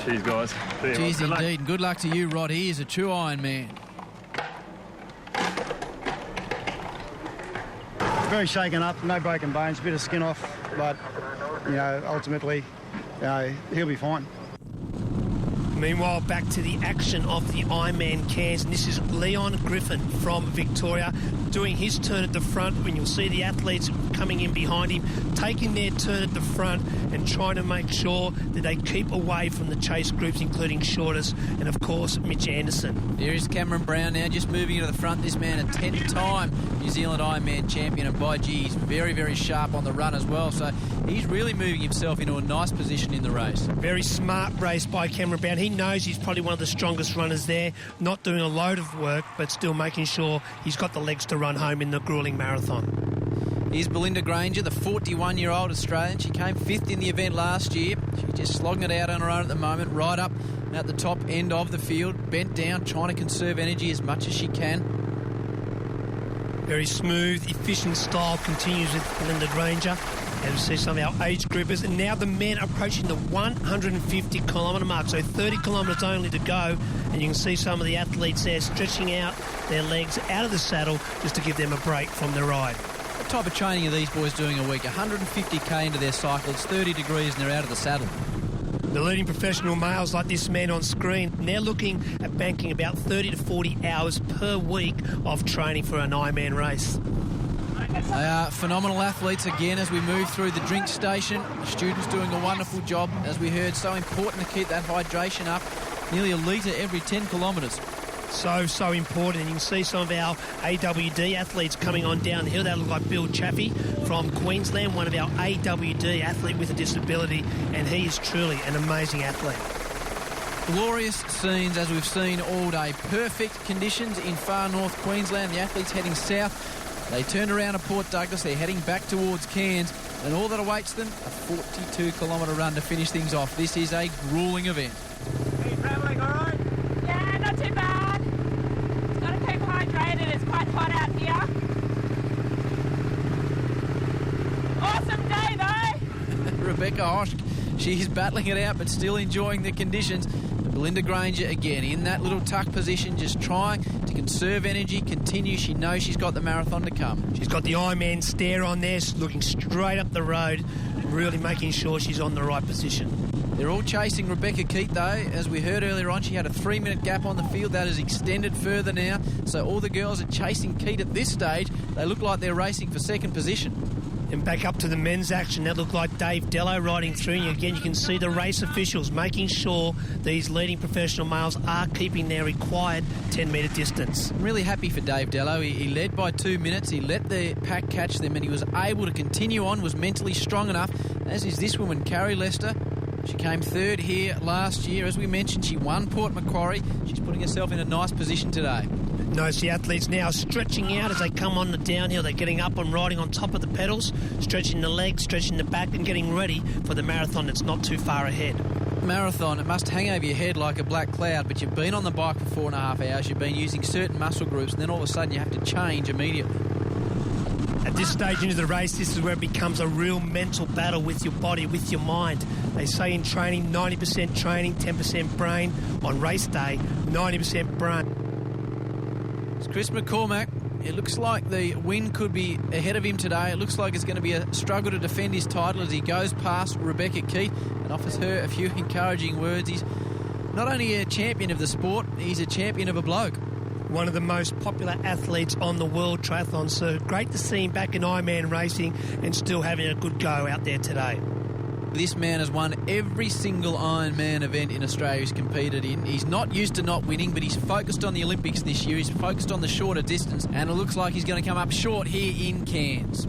Cheers, guys. Cheers indeed, and good luck to you, Rod. He is a true Ironman. Very shaken up, no broken bones, a bit of skin off, but, ultimately, he'll be fine. Meanwhile, back to the action of the Ironman Cairns, and this is Leon Griffin from Victoria doing his turn at the front, when you'll see the athletes coming in behind him, taking their turn at the front and trying to make sure that they keep away from the chase groups, including Shortest and, of course, Mitch Anderson. There is Cameron Brown now just moving into the front. This man, a 10-time New Zealand Ironman champion, and by gee, he's very, very sharp on the run as well, so he's really moving himself into a nice position in the race. Very smart race by Cameron Brown. He knows he's probably one of the strongest runners there, not doing a load of work, but still making sure he's got the legs to run home in the gruelling marathon. Here's Belinda Granger, the 41-year-old Australian. She came 5th in the event last year. She's just slogging it out on her own at the moment, right up at the top end of the field, bent down, trying to conserve energy as much as she can. Very smooth, efficient style continues with Belinda Granger. And we see some of our age groupers, and now the men approaching the 150-kilometre mark, so 30 kilometres only to go, and you can see some of the athletes there stretching out their legs out of the saddle just to give them a break from the ride. What type of training are these boys doing a week? 150k into their cycle, it's 30 degrees and they're out of the saddle. The leading professional males like this man on screen, they're looking at banking about 30 to 40 hours per week of training for an Ironman race. They are phenomenal athletes again as we move through the drink station. The students doing a wonderful job. As we heard, so important to keep that hydration up. Nearly a litre every 10 kilometres. So important. And you can see some of our AWD athletes coming on down the hill. They look like Bill Chaffee from Queensland, one of our AWD athlete with a disability, and he is truly an amazing athlete. Glorious scenes as we've seen all day. Perfect conditions in far north Queensland. The athletes heading south. They turned around at Port Douglas. They're heading back towards Cairns, and all that awaits them, a 42-kilometre run to finish things off. This is a gruelling event. Are you travelling all right? Yeah, not too bad. Got to keep hydrated. It's quite hot out here. Awesome day, though. Rebecca Hosch, she's battling it out but still enjoying the conditions. Belinda Granger again in that little tuck position, just trying to conserve energy, continue. She knows she's got the marathon to come. She's got the Ironman stare on there, looking straight up the road, really making sure she's on the right position. They're all chasing Rebecca Keat, though. As we heard earlier on, she had a 3-minute gap on the field. That has extended further now. So all the girls are chasing Keat at this stage. They look like they're racing for second position. And back up to the men's action. That looked like Dave Dello riding through. And again, you can see the race officials making sure these leading professional males are keeping their required 10-metre distance. I'm really happy for Dave Dello. He led by 2 minutes. He let the pack catch them, and he was able to continue on, was mentally strong enough, as is this woman, Carrie Lester. She came third here last year. As we mentioned, she won Port Macquarie. She's putting herself in a nice position today. Notice the athletes now stretching out as they come on the downhill. They're getting up and riding on top of the pedals, stretching the legs, stretching the back, and getting ready for the marathon that's not too far ahead. Marathon, it must hang over your head like a black cloud, but you've been on the bike for 4.5 hours, you've been using certain muscle groups, and then all of a sudden you have to change immediately. At this stage into the race, this is where it becomes a real mental battle with your body, with your mind. They say in training, 90% training, 10% brain. On race day, 90% brain. It's Chris McCormack. It looks like the win could be ahead of him today. It looks like it's going to be a struggle to defend his title as he goes past Rebecca Keat and offers her a few encouraging words. He's not only a champion of the sport, he's a champion of a bloke. One of the most popular athletes on the world triathlon, so great to see him back in Ironman racing and still having a good go out there today. This man has won every single Ironman event in Australia he's competed in. He's not used to not winning, but he's focused on the Olympics this year. He's focused on the shorter distance, and it looks like he's going to come up short here in Cairns.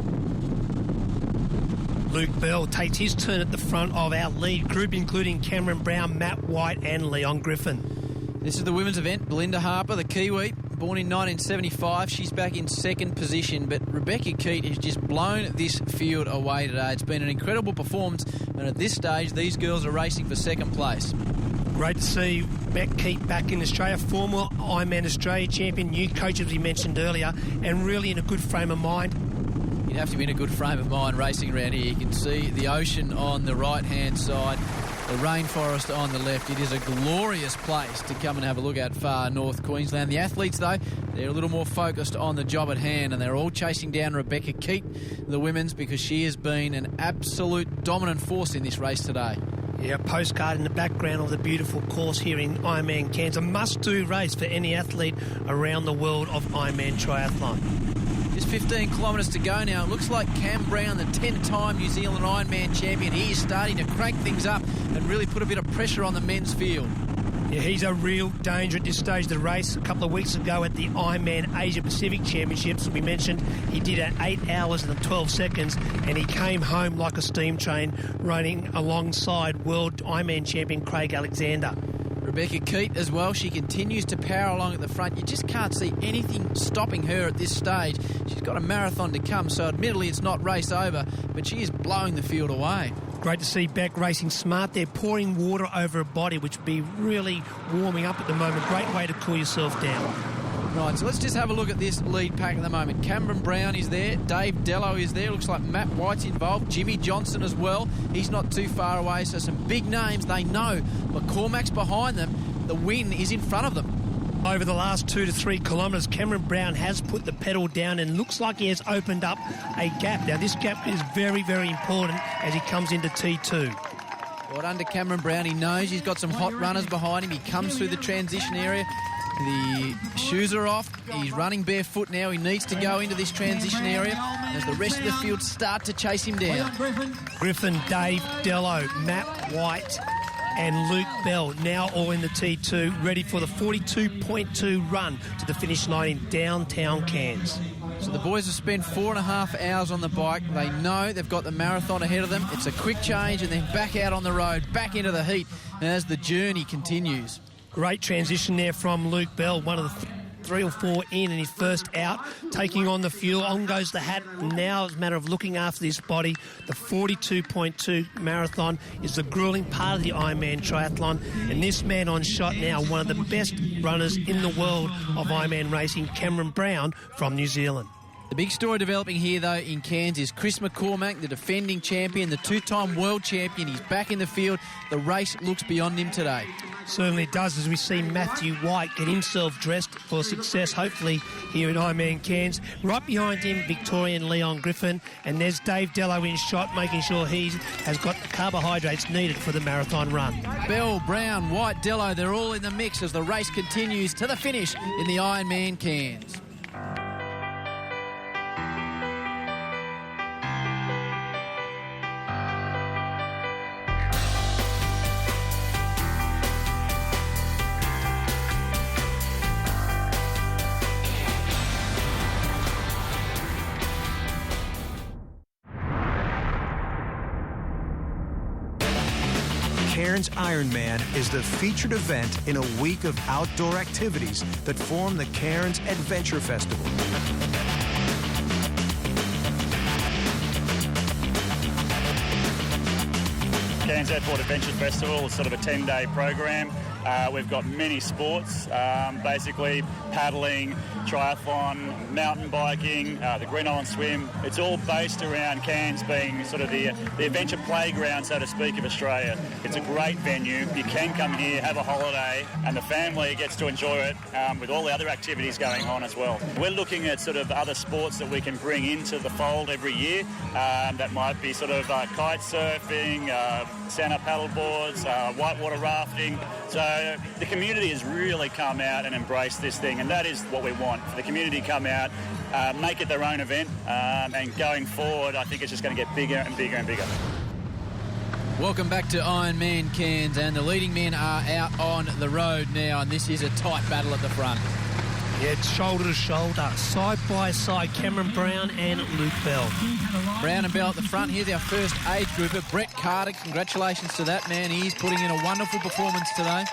Luke Bell takes his turn at the front of our lead group, including Cameron Brown, Matt White and Leon Griffin. This is the women's event. Belinda Harper, the Kiwi, born in 1975. She's back in second position, but Rebecca Keat has just blown this field away today. It's been an incredible performance, and at this stage, these girls are racing for second place. Great to see Beck Keat back in Australia, former Ironman Australia champion, new coach, as we mentioned earlier, and really in a good frame of mind. You'd have to be in a good frame of mind racing around here. You can see the ocean on the right-hand side, the rainforest on the left. It is a glorious place to come and have a look at far north Queensland. The athletes, though, they're a little more focused on the job at hand, and they're all chasing down Rebecca Keat, the women's, because she has been an absolute dominant force in this race today. Yeah, a postcard in the background of the beautiful course here in Ironman Cairns. A must-do race for any athlete around the world of Ironman triathlon. Just 15 kilometres to go now. It looks like Cam Brown, the 10-time New Zealand Ironman champion, he is starting to crank things up and really put a bit of pressure on the men's field. Yeah, he's a real danger at this stage of the race. A couple of weeks ago at the Ironman Asia Pacific Championships, we mentioned he did it 8 hours and 12 seconds, and he came home like a steam train, running alongside world Ironman champion Craig Alexander. Rebecca Keat as well, she continues to power along at the front. You just can't see anything stopping her at this stage. She's got a marathon to come, so admittedly it's not race over, but she is blowing the field away. Great to see Beck racing smart. They're pouring water over her body, which would be really warming up at the moment. Great way to cool yourself down. Right, so let's just have a look at this lead pack at the moment. Cameron Brown is there. Dave Dello is there. Looks like Matt White's involved. Jimmy Johnson as well. He's not too far away, so some big names. They know McCormack's behind them. The win is in front of them. Over the last 2 to 3 kilometres, Cameron Brown has put the pedal down and looks like he has opened up a gap. Now, this gap is very, very important as he comes into T2. Well, under Cameron Brown, he knows he's got some hot runners behind him. He comes through the transition area. The shoes are off. He's running barefoot now. He needs to go into this transition area as the rest of the field start to chase him down. Griffin, Dave Dello, Matt White and Luke Bell now all in the T2, ready for the 42.2 run to the finish line in downtown Cairns. So the boys have spent 4.5 hours on the bike. They know they've got the marathon ahead of them. It's a quick change and then back out on the road, back into the heat as the journey continues. Great transition there from Luke Bell, one of the 3 or 4 in and his first out, taking on the fuel. On goes the hat. Now it's a matter of looking after this body. The 42.2 marathon is the gruelling part of the Ironman triathlon, and this man on shot now, one of the best runners in the world of Ironman racing, Cameron Brown from New Zealand. The big story developing here, though, in Cairns is Chris McCormack, the defending champion, the 2-time world champion. He's back in the field. The race looks beyond him today. Certainly does, as we see Matthew White get himself dressed for success, hopefully, here in Ironman Cairns. Right behind him, Victorian Leon Griffin, and there's Dave Dello in shot, making sure he has got the carbohydrates needed for the marathon run. Bell, Brown, White, Dello, they're all in the mix as the race continues to the finish in the Ironman Cairns. Cairns Ironman is the featured event in a week of outdoor activities that form the Cairns Adventure Festival. Cairns Airport Adventure Festival is sort of a 10-day program. We've got many sports, basically paddling, triathlon, mountain biking, the Green Island Swim. It's all based around Cairns being sort of the adventure playground, so to speak, of Australia. It's a great venue. You can come here, have a holiday, and the family gets to enjoy it with all the other activities going on as well. We're looking at sort of other sports that we can bring into the fold every year. That might be sort of kite surfing, stand-up paddle boards, whitewater rafting. So the community has really come out and embraced this thing, and that is what we want. For the community to come out, make it their own event, and going forward, I think it's just going to get bigger and bigger and bigger. Welcome back to Ironman Cairns, and the leading men are out on the road now, and this is a tight battle at the front. Yeah, it's shoulder to shoulder, side by side, Cameron Brown and Luke Bell. Brown and Bell at the front. Here's our first age grouper, Brett Carter. Congratulations to that man. He's putting in a wonderful performance today.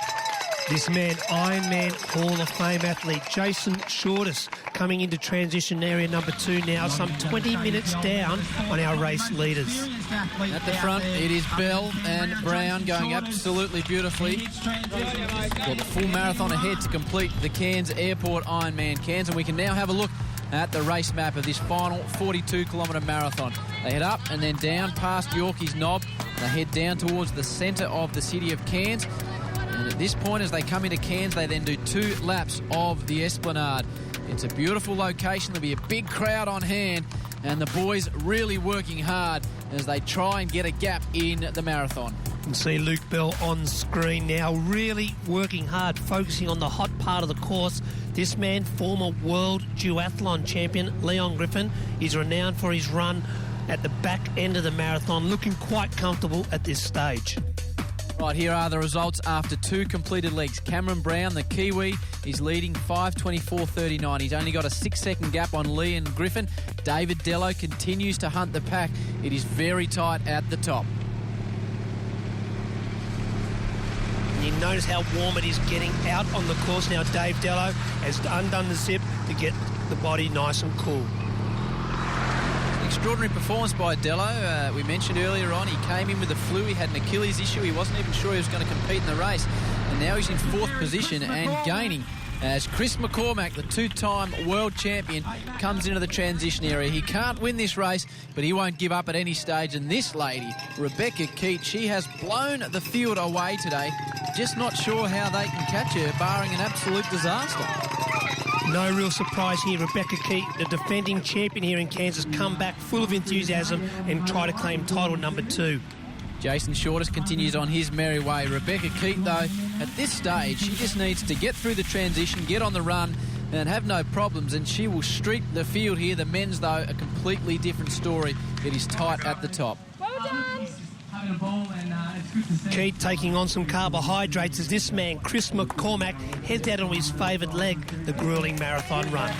This man, Ironman Hall of Fame athlete, Jason Shortis, coming into transition area number 2 now, some 20 minutes down on our race leaders. At the front, it is Bell and Brown going absolutely beautifully. Got the full marathon ahead to complete the Cairns Airport Ironman Cairns, and we can now have a look at the race map of this final 42-kilometre marathon. They head up and then down past Yorkeys Knob. They head down towards the centre of the city of Cairns. And at this point, as they come into Cairns, they then do 2 laps of the Esplanade. It's a beautiful location. There'll be a big crowd on hand, and the boys really working hard as they try and get a gap in the marathon. You can see Luke Bell on screen now, really working hard, focusing on the hot part of the course. This man, former world duathlon champion Leon Griffin, is renowned for his run at the back end of the marathon, looking quite comfortable at this stage. Right, here are the results after 2 completed legs. Cameron Brown, the Kiwi, is leading 5:24.39. He's only got a 6-second gap on Lee and Griffin. David Dello continues to hunt the pack. It is very tight at the top. You notice how warm it is getting out on the course now. Dave Dello has undone the zip to get the body nice and cool. Extraordinary performance by Dello. We mentioned earlier on he came in with the flu. He had an Achilles issue. He wasn't even sure he was going to compete in the race. And now he's in 4th position and gaining as Chris McCormack, the 2-time world champion, comes into the transition area. He can't win this race, but he won't give up at any stage. And this lady, Rebecca Keat, she has blown the field away today. Just not sure how they can catch her, barring an absolute disaster. No real surprise here. Rebecca Keat, the defending champion here in Kansas, come back full of enthusiasm and try to claim title number 2. Jason Shortis continues on his merry way. Rebecca Keat, though, At this stage, she just needs to get through the transition, get on the run, and have no problems, and she will streak the field here. The men's, though, a completely different story. It is tight at the top. Well done. Keat taking on some carbohydrates as this man, Chris McCormack, heads out on his favoured leg, the gruelling marathon run.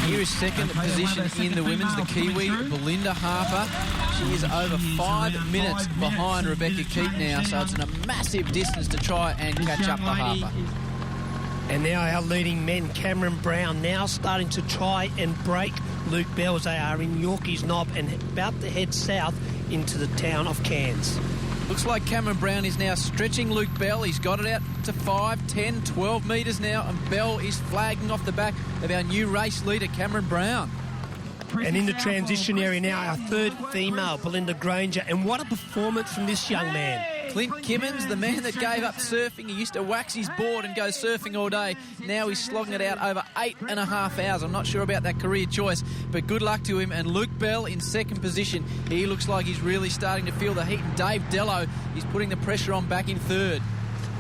Here is second position in the women's, the Kiwi, Belinda Harper. She is over 5 minutes behind Rebecca Keat now, so it's a massive distance to try and catch up to Harper. And now our leading men, Cameron Brown, now starting to try and break Luke Bell as they are in Yorkeys Knob and about to head south into the town of Cairns. Looks like Cameron Brown is now stretching Luke Bell. He's got it out to 5, 10, 12 metres now, and Bell is flagging off the back of our new race leader, Cameron Brown. And in the transition area now, our third female, Belinda Granger. And what a performance from this young man. Clint Kimmins, the man that gave up surfing. He used to wax his board and go surfing all day. Now he's slogging it out over 8.5 hours. I'm not sure about that career choice, but good luck to him. And Luke Bell in second position. He looks like he's really starting to feel the heat. And Dave Dello, he's putting the pressure on back in third.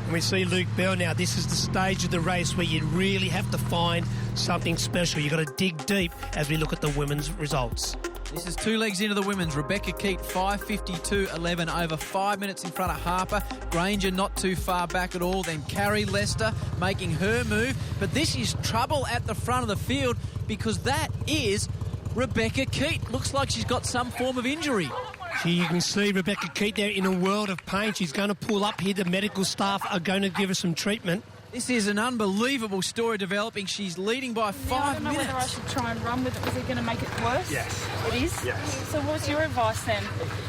And we see Luke Bell now. This is the stage of the race where you really have to find something special. You've got to dig deep as we look at the women's results. This is 2 legs into the women's. Rebecca Keat, 5:52.11, over 5 minutes in front of Harper. Granger not too far back at all. Then Carrie Lester making her move. But this is trouble at the front of the field because that is Rebecca Keat. Looks like she's got some form of injury. You can see Rebecca Keat there in a world of pain. She's going to pull up here. The medical staff are going to give her some treatment. This is an unbelievable story developing. She's leading by 5 minutes. I don't know whether I should try and run with it. Is it going to make it worse? Yes. It is? Yes. So what's your advice then?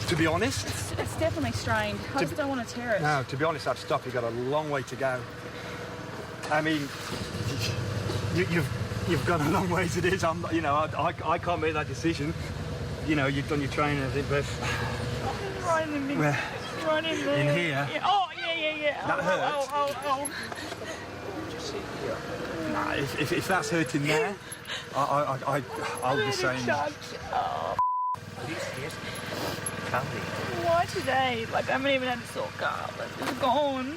To be honest... It's definitely strained. I just don't want to tear it. No, to be honest, I'd stop. You've got a long way to go. I mean, you've got a long way as it is. I can't make that decision. You know, you've done your training and everything, but... Right in the middle. Right in there. In here? Yeah. Oh, yeah. That hurts? Oh. Nah, if that's hurting there, I'll be saying... Oh. Can't be. Why today? Like, I haven't even had a sore calf. It's gone.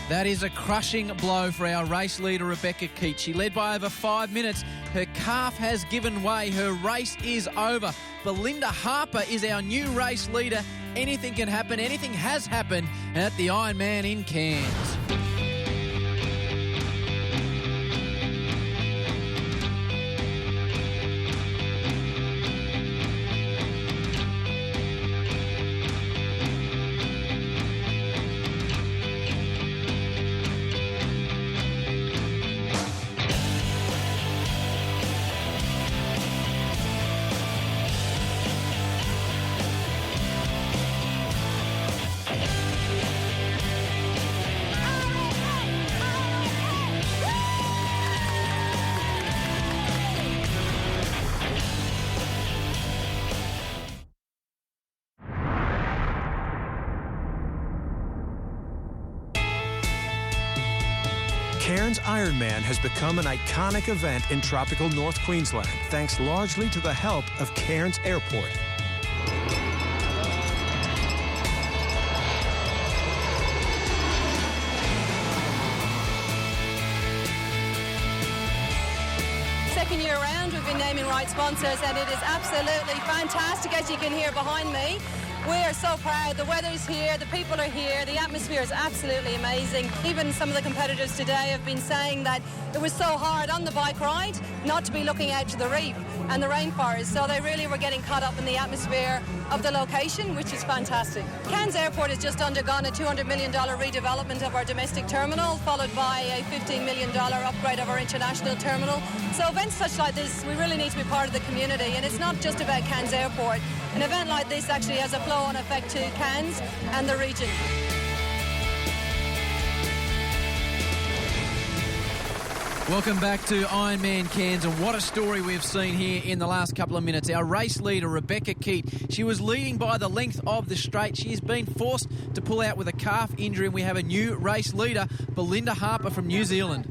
That is a crushing blow for our race leader, Rebecca Keat. She led by over 5 minutes. Her calf has given way. Her race is over. Belinda Harper is our new race leader. Anything can happen. Anything has happened at the Ironman in Cairns. Cairns Ironman has become an iconic event in tropical North Queensland, thanks largely to the help of Cairns Airport. Second year around, we've been naming right sponsors, and it is absolutely fantastic, as you can hear behind me. We are so proud. The weather's here, the people are here, the atmosphere is absolutely amazing. Even some of the competitors today have been saying that it was so hard on the bike ride not to be looking out to the reef and the rainforest, so they really were getting caught up in the atmosphere of the location, which is fantastic. Cairns Airport has just undergone a $200 million redevelopment of our domestic terminal, followed by a $15 million upgrade of our international terminal. So events such like this, we really need to be part of the community, and it's not just about Cairns Airport. An event like this actually has a flow-on effect to Cairns and the region. Welcome back to Ironman Cairns, and what a story we've seen here in the last couple of minutes. Our race leader, Rebecca Keat, she was leading by the length of the straight. She has been forced to pull out with a calf injury, and we have a new race leader, Belinda Harper from New Zealand.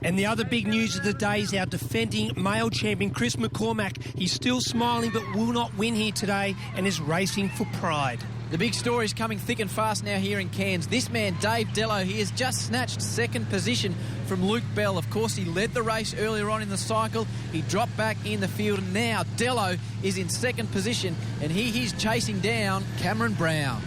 And the other big news of the day is our defending male champion, Chris McCormack. He's still smiling but will not win here today and is racing for pride. The big story is coming thick and fast now here in Cairns. This man, Dave Dello, he has just snatched second position from Luke Bell. Of course, he led the race earlier on in the cycle. He dropped back in the field, and now Dello is in second position, and he's chasing down Cameron Brown.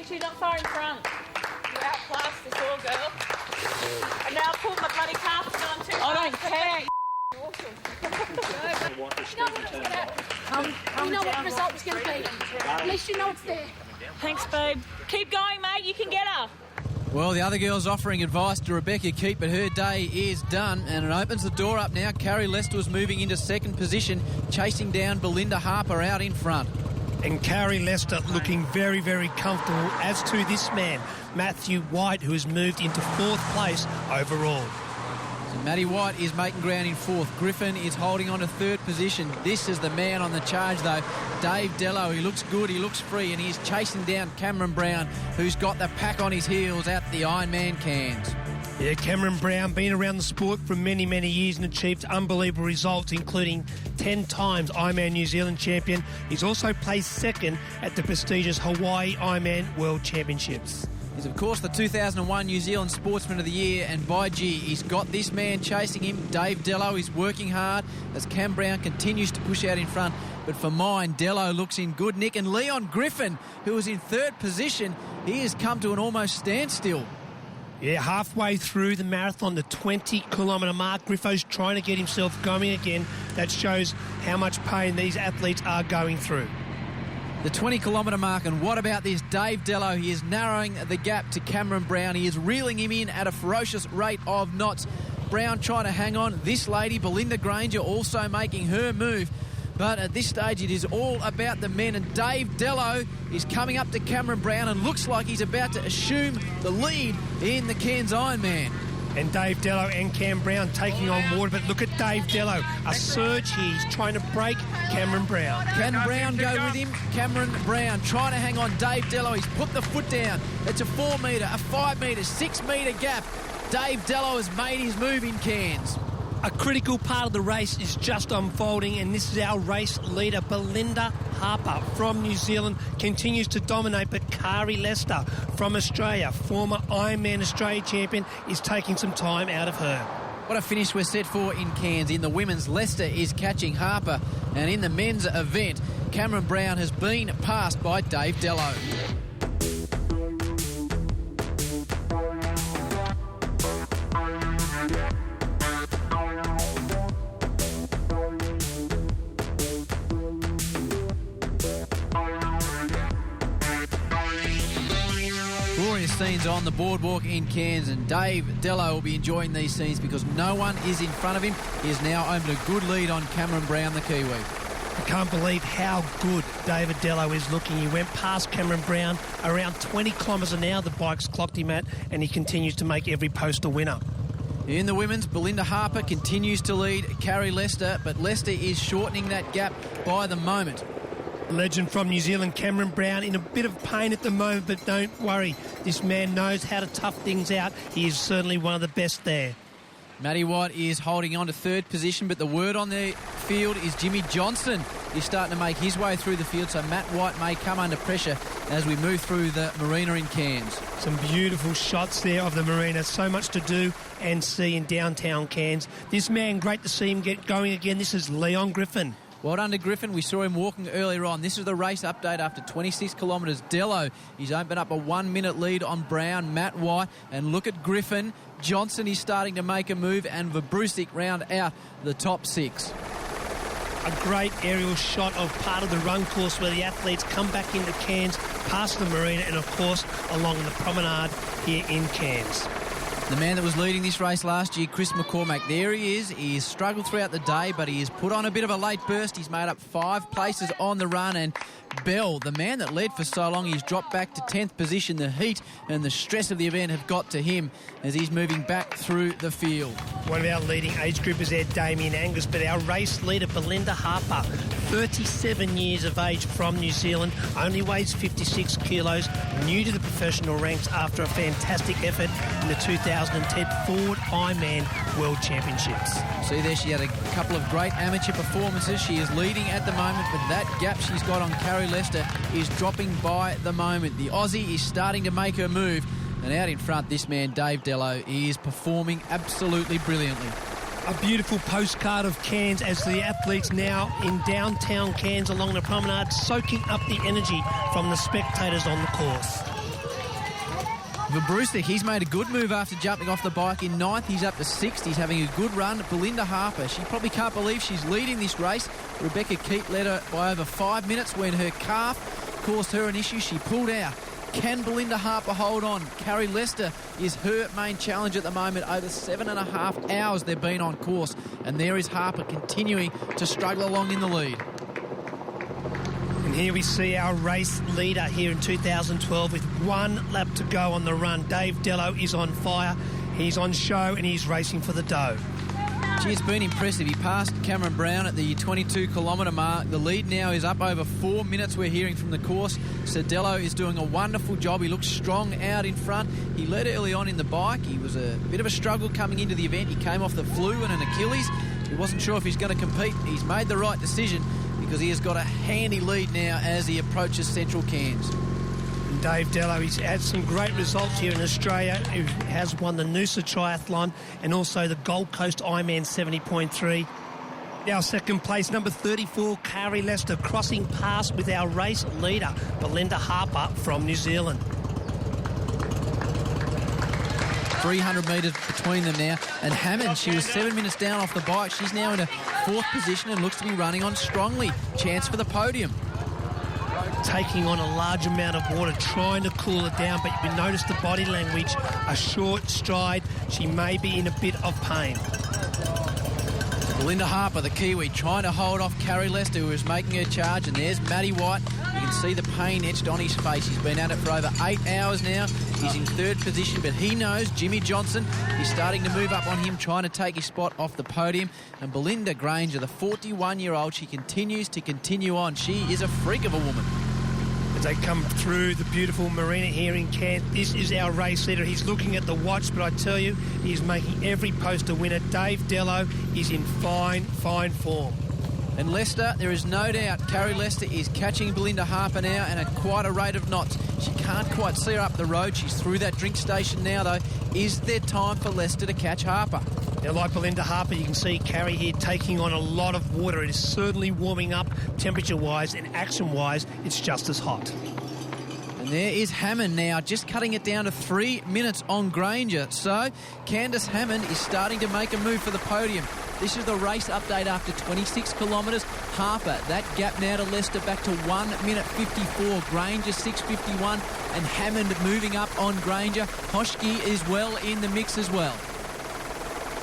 You're not far in front. You outclassed this all, girl. And now pull my bloody carpet on too. I don't care. You know what the result was going to be. At least you know it's there. Thanks, babe. Keep going, mate. You can get her. Well, the other girl's offering advice to Rebecca Keat, but her day is done, and it opens the door up now. Carrie Lester was moving into second position, chasing down Belinda Harper out in front. And Carrie Lester looking very, very comfortable, as to this man, Matthew White, who has moved into fourth place overall. So Matty White is making ground in fourth. Griffin is holding on to third position. This is the man on the charge, though, Dave Dello. He looks good, he looks free, and he's chasing down Cameron Brown, who's got the pack on his heels at the Ironman Cairns. Yeah, Cameron Brown, been around the sport for many, many years and achieved unbelievable results, including 10 times Ironman New Zealand champion. He's also placed second at the prestigious Hawaii Ironman World Championships. He's, of course, the 2001 New Zealand Sportsman of the Year, and by gee, he's got this man chasing him, Dave Dello. He's working hard as Cam Brown continues to push out in front. But for mine, Dello looks in good nick, and Leon Griffin, who was in third position, he has come to an almost standstill. Yeah, halfway through the marathon, the 20-kilometre mark, Griffo's trying to get himself going again. That shows how much pain these athletes are going through. The 20-kilometre mark, and what about this Dave Dello? He is narrowing the gap to Cameron Brown. He is reeling him in at a ferocious rate of knots. Brown trying to hang on. This lady, Belinda Granger, also making her move. But at this stage, it is all about the men, and Dave Dello is coming up to Cameron Brown and looks like he's about to assume the lead in the Cairns Ironman. And Dave Dello and Cam Brown taking on water, but look at Dave Dello. A surge here. He's trying to break Cameron Brown. Can Brown go with him? Cameron Brown trying to hang on Dave Dello. He's put the foot down. It's a 4 metre, a 5 metre, 6 metre gap. Dave Dello has made his move in Cairns. A critical part of the race is just unfolding, and this is our race leader, Belinda Harper from New Zealand, continues to dominate, but Carrie Lester from Australia, former Ironman Australia champion, is taking some time out of her. What a finish we're set for in Cairns. In the women's, Lester is catching Harper, and in the men's event, Cameron Brown has been passed by Dave Dello. Scenes on the boardwalk in Cairns, and Dave Dello will be enjoying these scenes because no one is in front of him. He has now opened a good lead on Cameron Brown, the Kiwi. I can't believe how good David Dello is looking. He went past Cameron Brown around 20 kilometres an hour the bike's clocked him at, and he continues to make every post a winner. In the women's, Belinda Harper continues to lead Carrie Lester, but Lester is shortening that gap by the moment. Legend from New Zealand, Cameron Brown, in a bit of pain at the moment, but don't worry. This man knows how to tough things out. He is certainly one of the best there. Matty White is holding on to third position, but the word on the field is Jimmy Johnson is starting to make his way through the field, so Matt White may come under pressure as we move through the marina in Cairns. Some beautiful shots there of the marina. So much to do and see in downtown Cairns. This man, great to see him get going again. This is Leon Griffin. Well done to Griffin. We saw him walking earlier on. This is the race update after 26 kilometres. Dello, he's opened up a 1 minute lead on Brown, Matt White, and look at Griffin. Johnson is starting to make a move, and Vabrusic round out the top six. A great aerial shot of part of the run course where the athletes come back into Cairns, past the marina, and of course along the promenade here in Cairns. The man that was leading this race last year, Chris McCormack, there he is. He has struggled throughout the day, but he has put on a bit of a late burst. He's made up 5 places on the run, and Bell, the man that led for so long, he's dropped back to 10th position. The heat and the stress of the event have got to him as he's moving back through the field. One of our leading age groupers there, Damien Angus, but our race leader, Belinda Harper, 37 years of age from New Zealand, only weighs 56 kilos, new to the professional ranks after a fantastic effort in the 2010 Ford Ironman World Championships. See there, she had a couple of great amateur performances. She is leading at the moment, but that gap she's got on Carrie Lester is dropping by the moment. The Aussie is starting to make her move, and out in front, this man, Dave Dello, he is performing absolutely brilliantly. A beautiful postcard of Cairns as the athletes now in downtown Cairns along the promenade, soaking up the energy from the spectators on the course. Vabrusic, he's made a good move after jumping off the bike in 9th. He's up to 6th. He's having a good run. Belinda Harper, she probably can't believe she's leading this race. Rebecca Keat led her by over 5 minutes when her calf caused her an issue. She pulled out. Can Belinda Harper hold on? Carrie Lester is her main challenge at the moment. Over 7.5 hours they've been on course. And there is Harper continuing to struggle along in the lead. And here we see our race leader here in 2012 with 1 lap to go on the run. Dave Dello is on fire. He's on show and he's racing for the dough. Gee, it's been impressive. He passed Cameron Brown at the 22-kilometre mark. The lead now is up over 4 minutes, we're hearing from the course. Dello is doing a wonderful job. He looks strong out in front. He led early on in the bike. He was a bit of a struggle coming into the event. He came off the flu and an Achilles. He wasn't sure if he's going to compete. He's made the right decision because he has got a handy lead now as he approaches Central Cairns. And Dave Dello, he's had some great results here in Australia. He has won the Noosa Triathlon and also the Gold Coast Ironman 70.3. Our second place, number 34, Carrie Lester, crossing past with our race leader, Belinda Harper from New Zealand. 300 metres between them now. And Hammond, she was 7 minutes down off the bike. She's now in a 4th position and looks to be running on strongly. Chance for the podium. Taking on a large amount of water, trying to cool it down, but you can notice the body language, a short stride. She may be in a bit of pain. Belinda Harper, the Kiwi, trying to hold off Carrie Lester, who is making her charge, and there's Matty White. You can see the pain etched on his face. He's been at it for over 8 hours now. He's in 3rd position, but he knows Jimmy Johnson is starting to move up on him, trying to take his spot off the podium. And Belinda Granger, the 41-year-old, she continues to continue on. She is a freak of a woman. As they come through the beautiful marina here in Cairns, this is our race leader. He's looking at the watch, but I tell you, he's making every post a winner. Dave Dello is in fine form. And Lester, there is no doubt, Carrie Lester is catching Belinda Harper now and at quite a rate of knots. She can't quite see her up the road. She's through that drink station now, though. Is there time for Lester to catch Harper? Now, like Belinda Harper, you can see Carrie here taking on a lot of water. It is certainly warming up temperature-wise, and action-wise, it's just as hot. And there is Hammond now, just cutting it down to 3 minutes on Granger. So, Candice Hammond is starting to make a move for the podium. This is the race update after 26 kilometres. Harper, that gap now to Lester back to 1 minute 54. Granger 6:51, and Hammond moving up on Granger. Hoschke is well in the mix as well.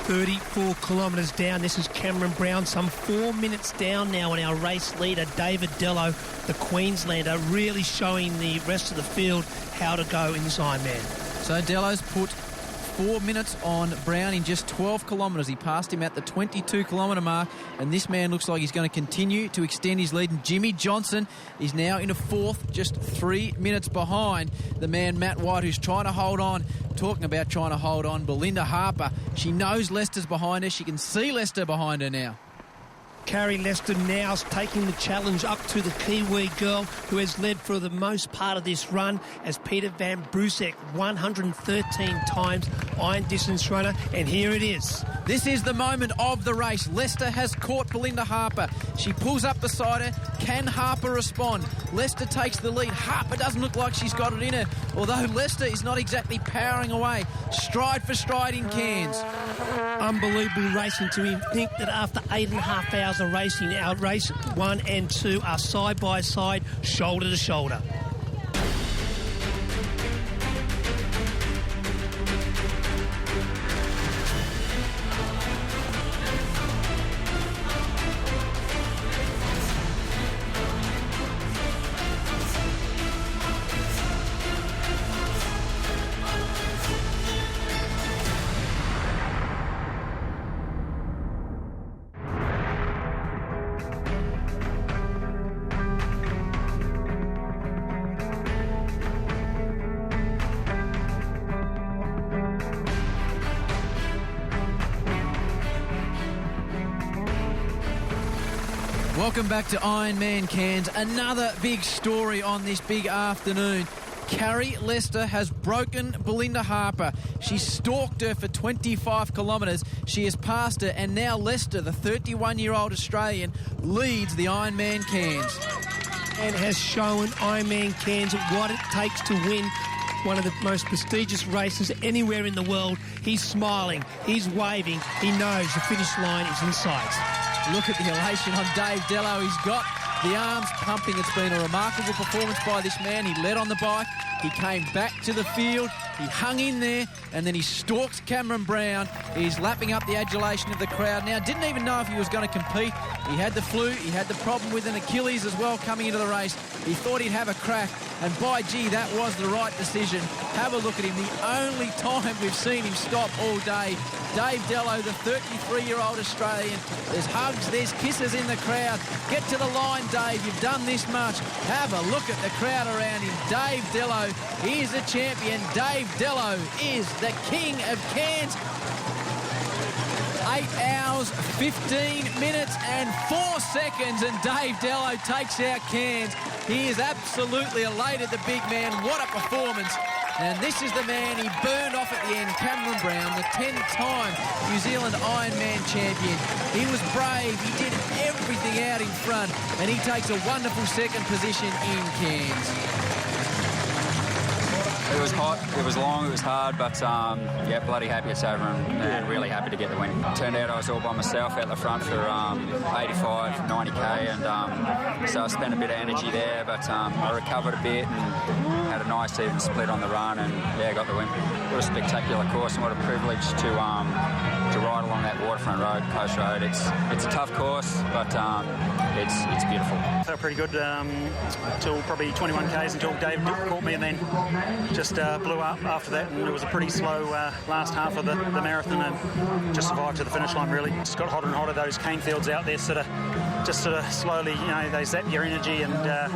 34 kilometres down. This is Cameron Brown, some 4 minutes down now, and our race leader, David Dello, the Queenslander, really showing the rest of the field how to go in this Ironman. So Dello's put 4 minutes on Brown in just 12 kilometres. He passed him at the 22-kilometre mark, and this man looks like he's going to continue to extend his lead. And Jimmy Johnson is now in a 4th, just 3 minutes behind the man Matt White, who's trying to hold on. Talking about trying to hold on, Belinda Harper, she knows Lester's behind her. She can see Lester behind her now. Carrie Lester now taking the challenge up to the Kiwi girl who has led for the most part of this run as Peter Van Brusek, 113 times iron distance runner, and here it is. This is the moment of the race. Lester has caught Belinda Harper. She pulls up beside her. Can Harper respond? Lester takes the lead. Harper doesn't look like she's got it in her, although Lester is not exactly powering away. Stride for stride in Cairns. Unbelievable racing to think that after 8.5 hours of racing, our race 1 and 2 are side by side, shoulder to shoulder. Welcome back to Ironman Cairns. Another big story on this big afternoon. Carrie Lester has broken Belinda Harper. She stalked her for 25 kilometres. She has passed her, and now Lester, the 31-year-old Australian, leads the Ironman Cairns. And has shown Ironman Cairns what it takes to win one of the most prestigious races anywhere in the world. He's smiling, he's waving, he knows the finish line is in sight. Look at the elation on Dave Dello. He's got the arms pumping. It's been a remarkable performance by this man. He led on the bike. He came back to the field. He hung in there, and then he stalked Cameron Brown. He's lapping up the adulation of the crowd now. Didn't even know if he was going to compete. He had the flu. He had the problem with an Achilles as well coming into the race. He thought he'd have a crack, and by gee, that was the right decision. Have a look at him. The only time we've seen him stop all day. Dave Dello, the 33-year-old Australian. There's hugs, there's kisses in the crowd. Get to the line, Dave. You've done this much. Have a look at the crowd around him. Dave Dello, he is the champion. Dave Dello is the king of Cairns. 8 hours, 15 minutes and 4 seconds, and Dave Dello takes out Cairns. He is absolutely elated, the big man. What a performance. And this is the man he burned off at the end, Cameron Brown, the 10-time New Zealand Ironman champion. He was brave. He did everything out in front, and he takes a wonderful second position in Cairns. It was hot, it was long, it was hard, but yeah, bloody happy it's over and really happy to get the win. Turned out I was all by myself out the front for 85, 90k, and so I spent a bit of energy there, but I recovered a bit and had a nice even split on the run, and yeah, got the win. What a spectacular course, and what a privilege to ride along that waterfront road, coast road. It's a tough course, but it's beautiful. Felt pretty good till probably 21 k's until Dave caught me, and then just blew up after that, and it was a pretty slow last half of the marathon, and just survived to the finish line really. Just got hotter and hotter. Those cane fields out there sort of slowly, they zap your energy, and there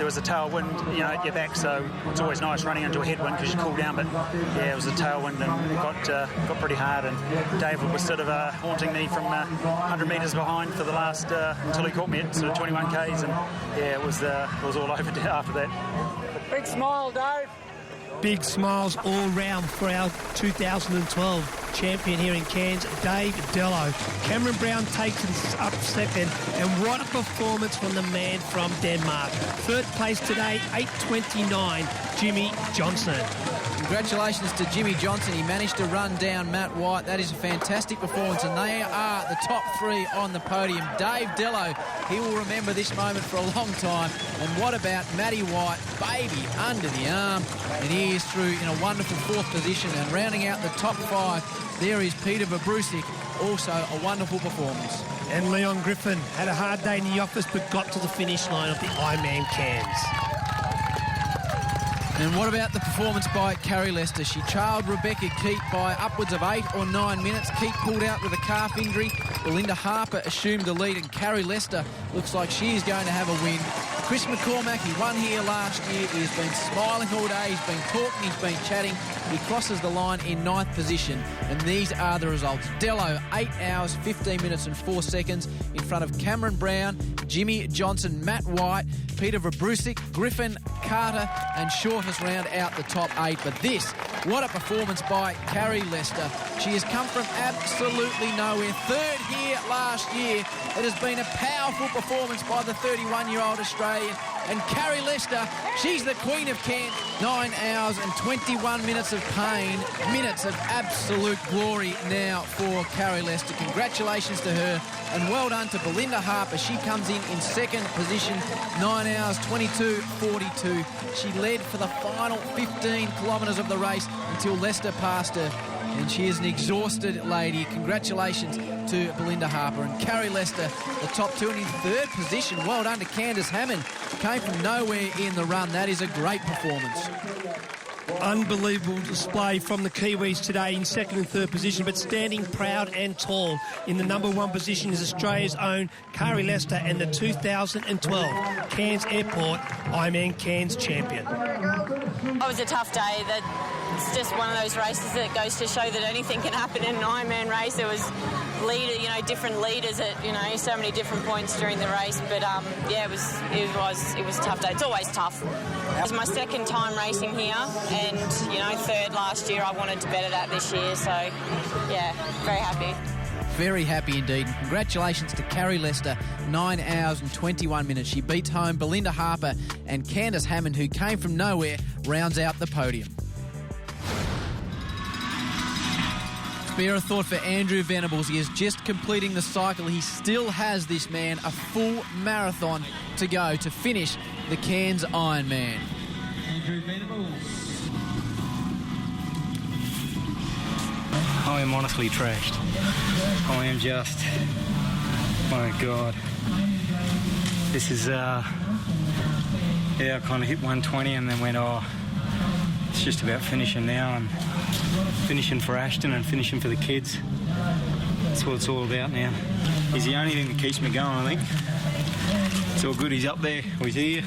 was a tailwind, at your back, so it's always nice running into a headwind because you cool down, but yeah, it was a tailwind and it got pretty hard, and David was sort of haunting me from 100 metres behind for the last, until he caught me at sort of 21 k's, and yeah, it was all over after that. Big smile, Dave. Big smiles all round for our 2012 champion here in Cairns, Dave Dello. Cameron Brown takes up second, and what a performance from the man from Denmark. Third place today, 8:29, Jimmy Johnson. Congratulations to Jimmy Johnson. He managed to run down Matt White. That is a fantastic performance, and they are the top three on the podium. Dave Dello, he will remember this moment for a long time. And what about Matty White? Baby under the arm, and he is through in a wonderful fourth position. And rounding out the top five, there is Peter Verbrusik, also a wonderful performance. And Leon Griffin had a hard day in the office, but got to the finish line of the Ironman Cairns. And what about the performance by Carrie Lester? She trailed Rebecca Keat by upwards of 8 or 9 minutes. Keat pulled out with a calf injury. Belinda Harper assumed the lead, and Carrie Lester looks like she is going to have a win. Chris McCormack, he won here last year. He has been smiling all day. He's been talking, he's been chatting. He crosses the line in 9th position, and these are the results. Dello, 8 hours, 15 minutes and 4 seconds in front of Cameron Brown, Jimmy Johnson, Matt White, Peter Verbrusik, Griffin, Carter and Short has round out the top 8. But this, what a performance by Carrie Lester. She has come from absolutely nowhere. Third here last year. It has been a powerful performance by the 31-year-old Australian. And Carrie Lester, she's the queen of Cairns. 9 hours and 21 minutes of pain, minutes of absolute glory now for Carrie Lester. Congratulations to her, and well done to Belinda Harper. She comes in second position, 9 hours 22:42. She led for the final 15 kilometres of the race until Lester passed her. And she is an exhausted lady. Congratulations to Belinda Harper. And Carrie Lester, the top two, and in third position. Well done to Candice Hammond. Came from nowhere in the run. That is a great performance. Unbelievable display from the Kiwis today in second and third position, but standing proud and tall in the number one position is Australia's own Carrie Lester and the 2012 Cairns Airport Ironman Cairns champion. It was a tough day. It's just one of those races that goes to show that anything can happen in an Ironman race. It was different leaders at so many different points during the race. But it was a tough day. It's always tough. It's my second time racing here, and third last year. I wanted to better that this year, so yeah, very happy. Very happy indeed. Congratulations to Carrie Lester, 9 hours and 21 minutes. She beats home Belinda Harper, and Candice Hammond, who came from nowhere, rounds out the podium. Spare a thought for Andrew Venables. He is just completing the cycle. He still has, this man, a full marathon to go to finish the Cairns Ironman. Andrew Venables. I am honestly trashed. I am just... my God. This is... I kind of hit 120 and then went, it's just about finishing now, and finishing for Ashton and finishing for the kids. That's what it's all about now. He's the only thing that keeps me going, I think. It's all good. He's up there, or he's here.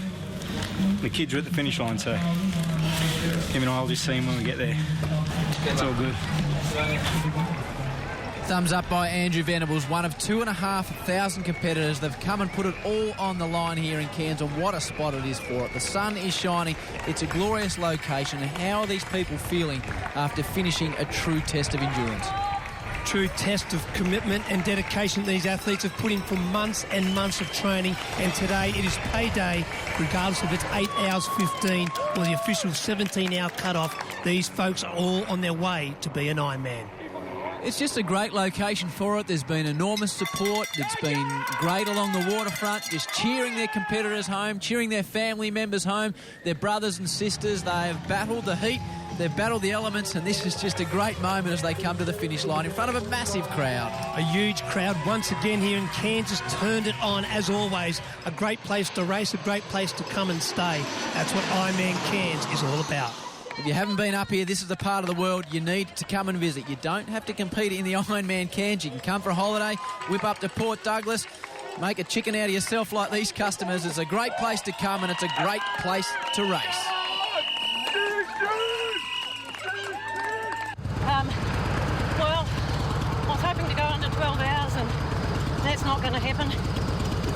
The kids are at the finish line, so him and I will just see him when we get there. It's all good. Thumbs up by Andrew Venables, one of 2,500 competitors. They've come and put it all on the line here in Cairns, and what a spot it is for it. The sun is shining. It's a glorious location. And how are these people feeling after finishing a true test of endurance? True test of commitment and dedication these athletes have put in for months and months of training, and today it is payday, regardless if it's 8 hours 15 or the official 17-hour cut-off. These folks are all on their way to be an Ironman. It's just a great location for it. There's been enormous support. It's been great along the waterfront, just cheering their competitors home, cheering their family members home, their brothers and sisters. They have battled the heat, they've battled the elements, and this is just a great moment as they come to the finish line in front of a massive crowd. A huge crowd once again here in Kansas, turned it on as always. A great place to race, a great place to come and stay. That's what Ironman Cairns is all about. If you haven't been up here, this is the part of the world you need to come and visit. You don't have to compete in the Ironman Cairns. You can come for a holiday, whip up to Port Douglas, make a chicken out of yourself like these customers. It's a great place to come, and it's a great place to race. Well, I was hoping to go under 12 hours, and that's not going to happen.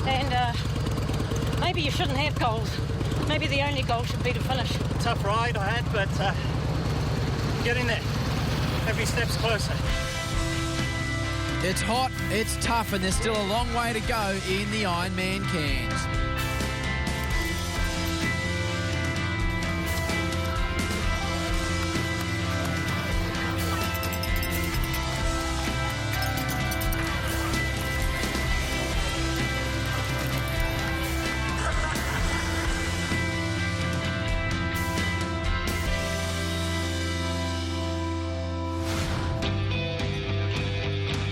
And maybe you shouldn't have goals. Maybe the only goal should be to finish. Tough ride I had, but get in there. Every step's closer. It's hot, it's tough, and there's still a long way to go in the Ironman Cairns.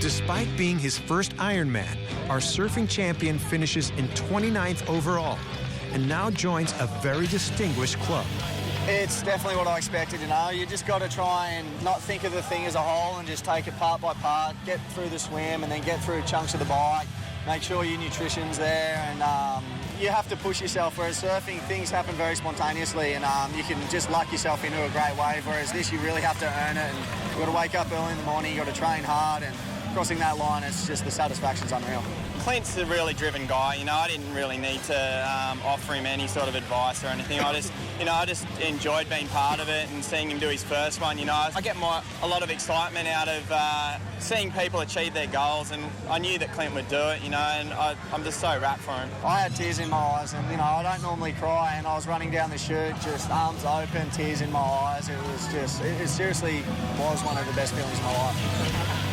Despite being his first Ironman, our surfing champion finishes in 29th overall and now joins a very distinguished club. It's definitely what I expected, You just got to try and not think of the thing as a whole and just take it part by part, get through the swim and then get through chunks of the bike, make sure your nutrition's there, and you have to push yourself, whereas surfing, things happen very spontaneously, and you can just luck yourself into a great wave, whereas this, you really have to earn it, and you've got to wake up early in the morning, you've got to train hard, and crossing that line, it's just the satisfaction's unreal. Clint's a really driven guy. I didn't really need to offer him any sort of advice or anything. I just enjoyed being part of it and seeing him do his first one. I get a lot of excitement out of seeing people achieve their goals, and I knew that Clint would do it, and I'm just so wrapped for him. I had tears in my eyes, and I don't normally cry, and I was running down the chute, just arms open, tears in my eyes. It seriously was one of the best feelings of my life.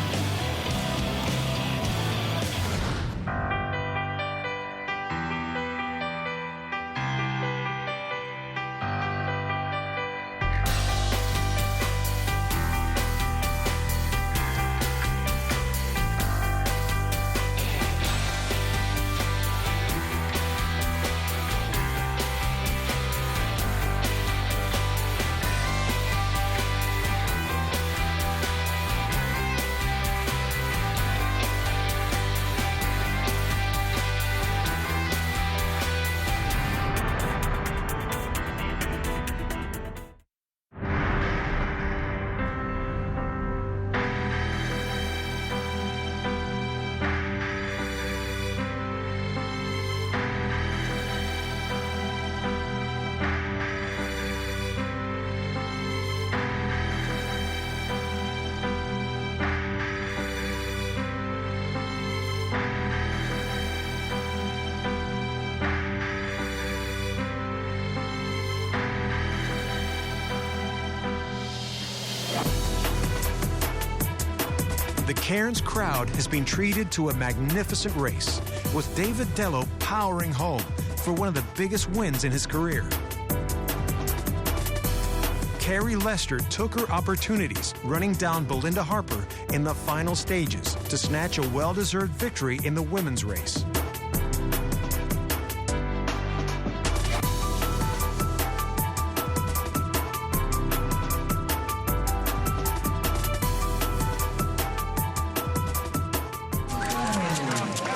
Cairns crowd has been treated to a magnificent race, with David Dello powering home for one of the biggest wins in his career. Carrie Lester took her opportunities, running down Belinda Harper in the final stages to snatch a well-deserved victory in the women's race.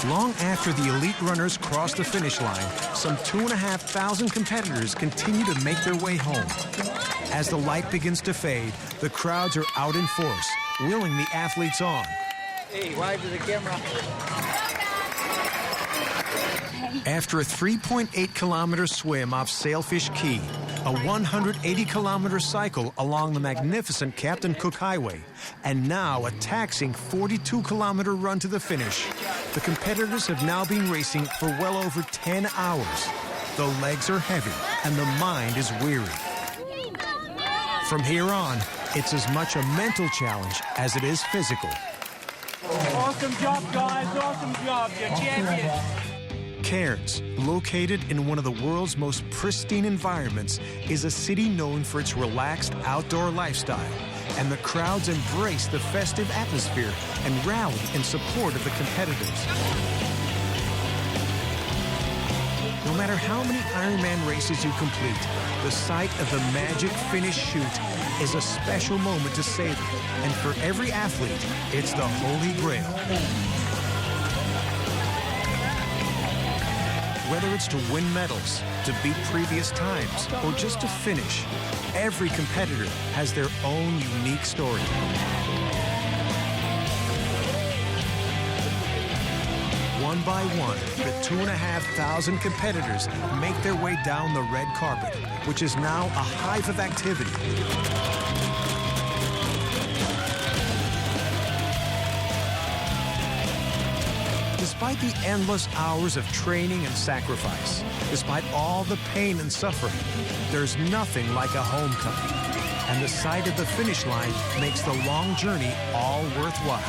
Long after the elite runners cross the finish line, some 2,500 competitors continue to make their way home. As the light begins to fade, the crowds are out in force, willing the athletes on. Hey, wave to the camera. After a 3.8-kilometer swim off Sailfish Key, a 180-kilometer cycle along the magnificent Captain Cook Highway, and now a taxing 42-kilometer run to the finish, the competitors have now been racing for well over 10 hours. The legs are heavy and the mind is weary. From here on, it's as much a mental challenge as it is physical. Awesome job, guys. Awesome job. You're champions. Cairns, located in one of the world's most pristine environments, is a city known for its relaxed outdoor lifestyle, and the crowds embrace the festive atmosphere and rally in support of the competitors. No matter how many Ironman races you complete, the sight of the magic finish chute is a special moment to savor, and for every athlete, it's the holy grail. Whether it's to win medals, to beat previous times, or just to finish, every competitor has their own unique story. One by one, the 2,500 competitors make their way down the red carpet, which is now a hive of activity. Despite the endless hours of training and sacrifice, despite all the pain and suffering, there's nothing like a homecoming. And the sight of the finish line makes the long journey all worthwhile.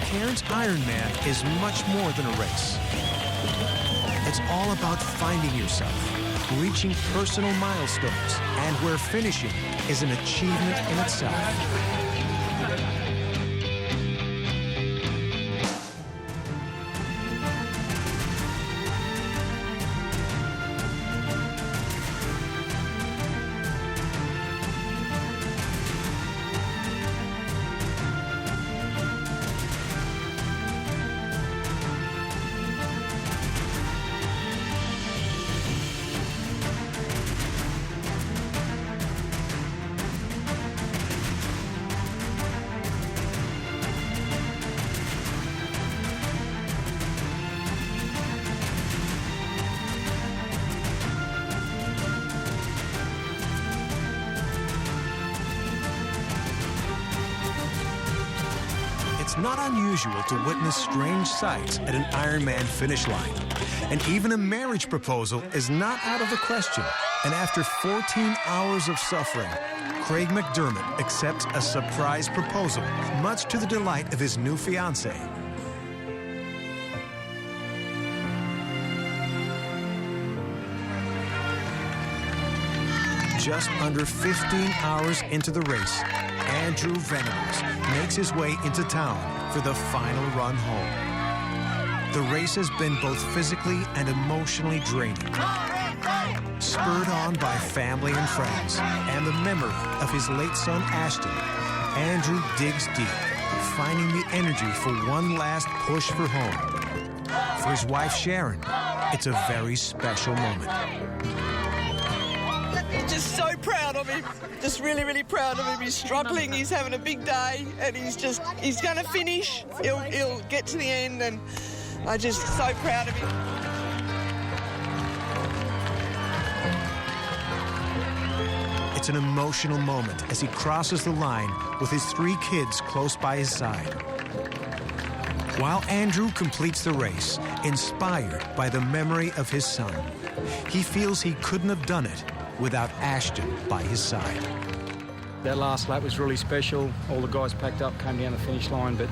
Cairns Ironman is much more than a race. It's all about finding yourself, reaching personal milestones, and where finishing is an achievement in itself. It's not unusual to witness strange sights at an Ironman finish line. And even a marriage proposal is not out of the question. And after 14 hours of suffering, Craig McDermott accepts a surprise proposal, much to the delight of his new fiancée. Just under 15 hours into the race, Andrew Venables makes his way into town for the final run home. The race has been both physically and emotionally draining. Spurred on by family and friends and the memory of his late son Ashton, Andrew digs deep, finding the energy for one last push for home. For his wife Sharon, it's a very special moment. Just so proud of him. Just really, really proud of him. He's struggling. He's having a big day, and he's going to finish. He'll get to the end, and I'm just so proud of him. It's an emotional moment as he crosses the line with his 3 kids close by his side. While Andrew completes the race, inspired by the memory of his son, he feels he couldn't have done it without Ashton by his side. That last lap was really special. All the guys packed up, came down the finish line, but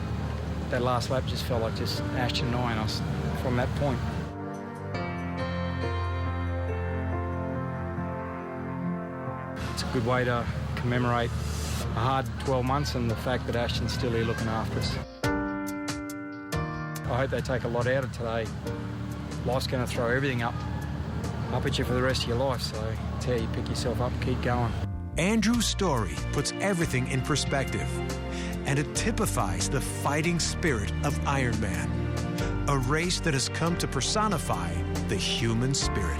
that last lap just felt like just Ashton and I and us from that point. It's a good way to commemorate a hard 12 months and the fact that Ashton's still here looking after us. I hope they take a lot out of today. Life's going to throw everything up at you for the rest of your life, so it's how you pick yourself up and keep going. Andrew's story puts everything in perspective, and it typifies the fighting spirit of Ironman, a race that has come to personify the human spirit.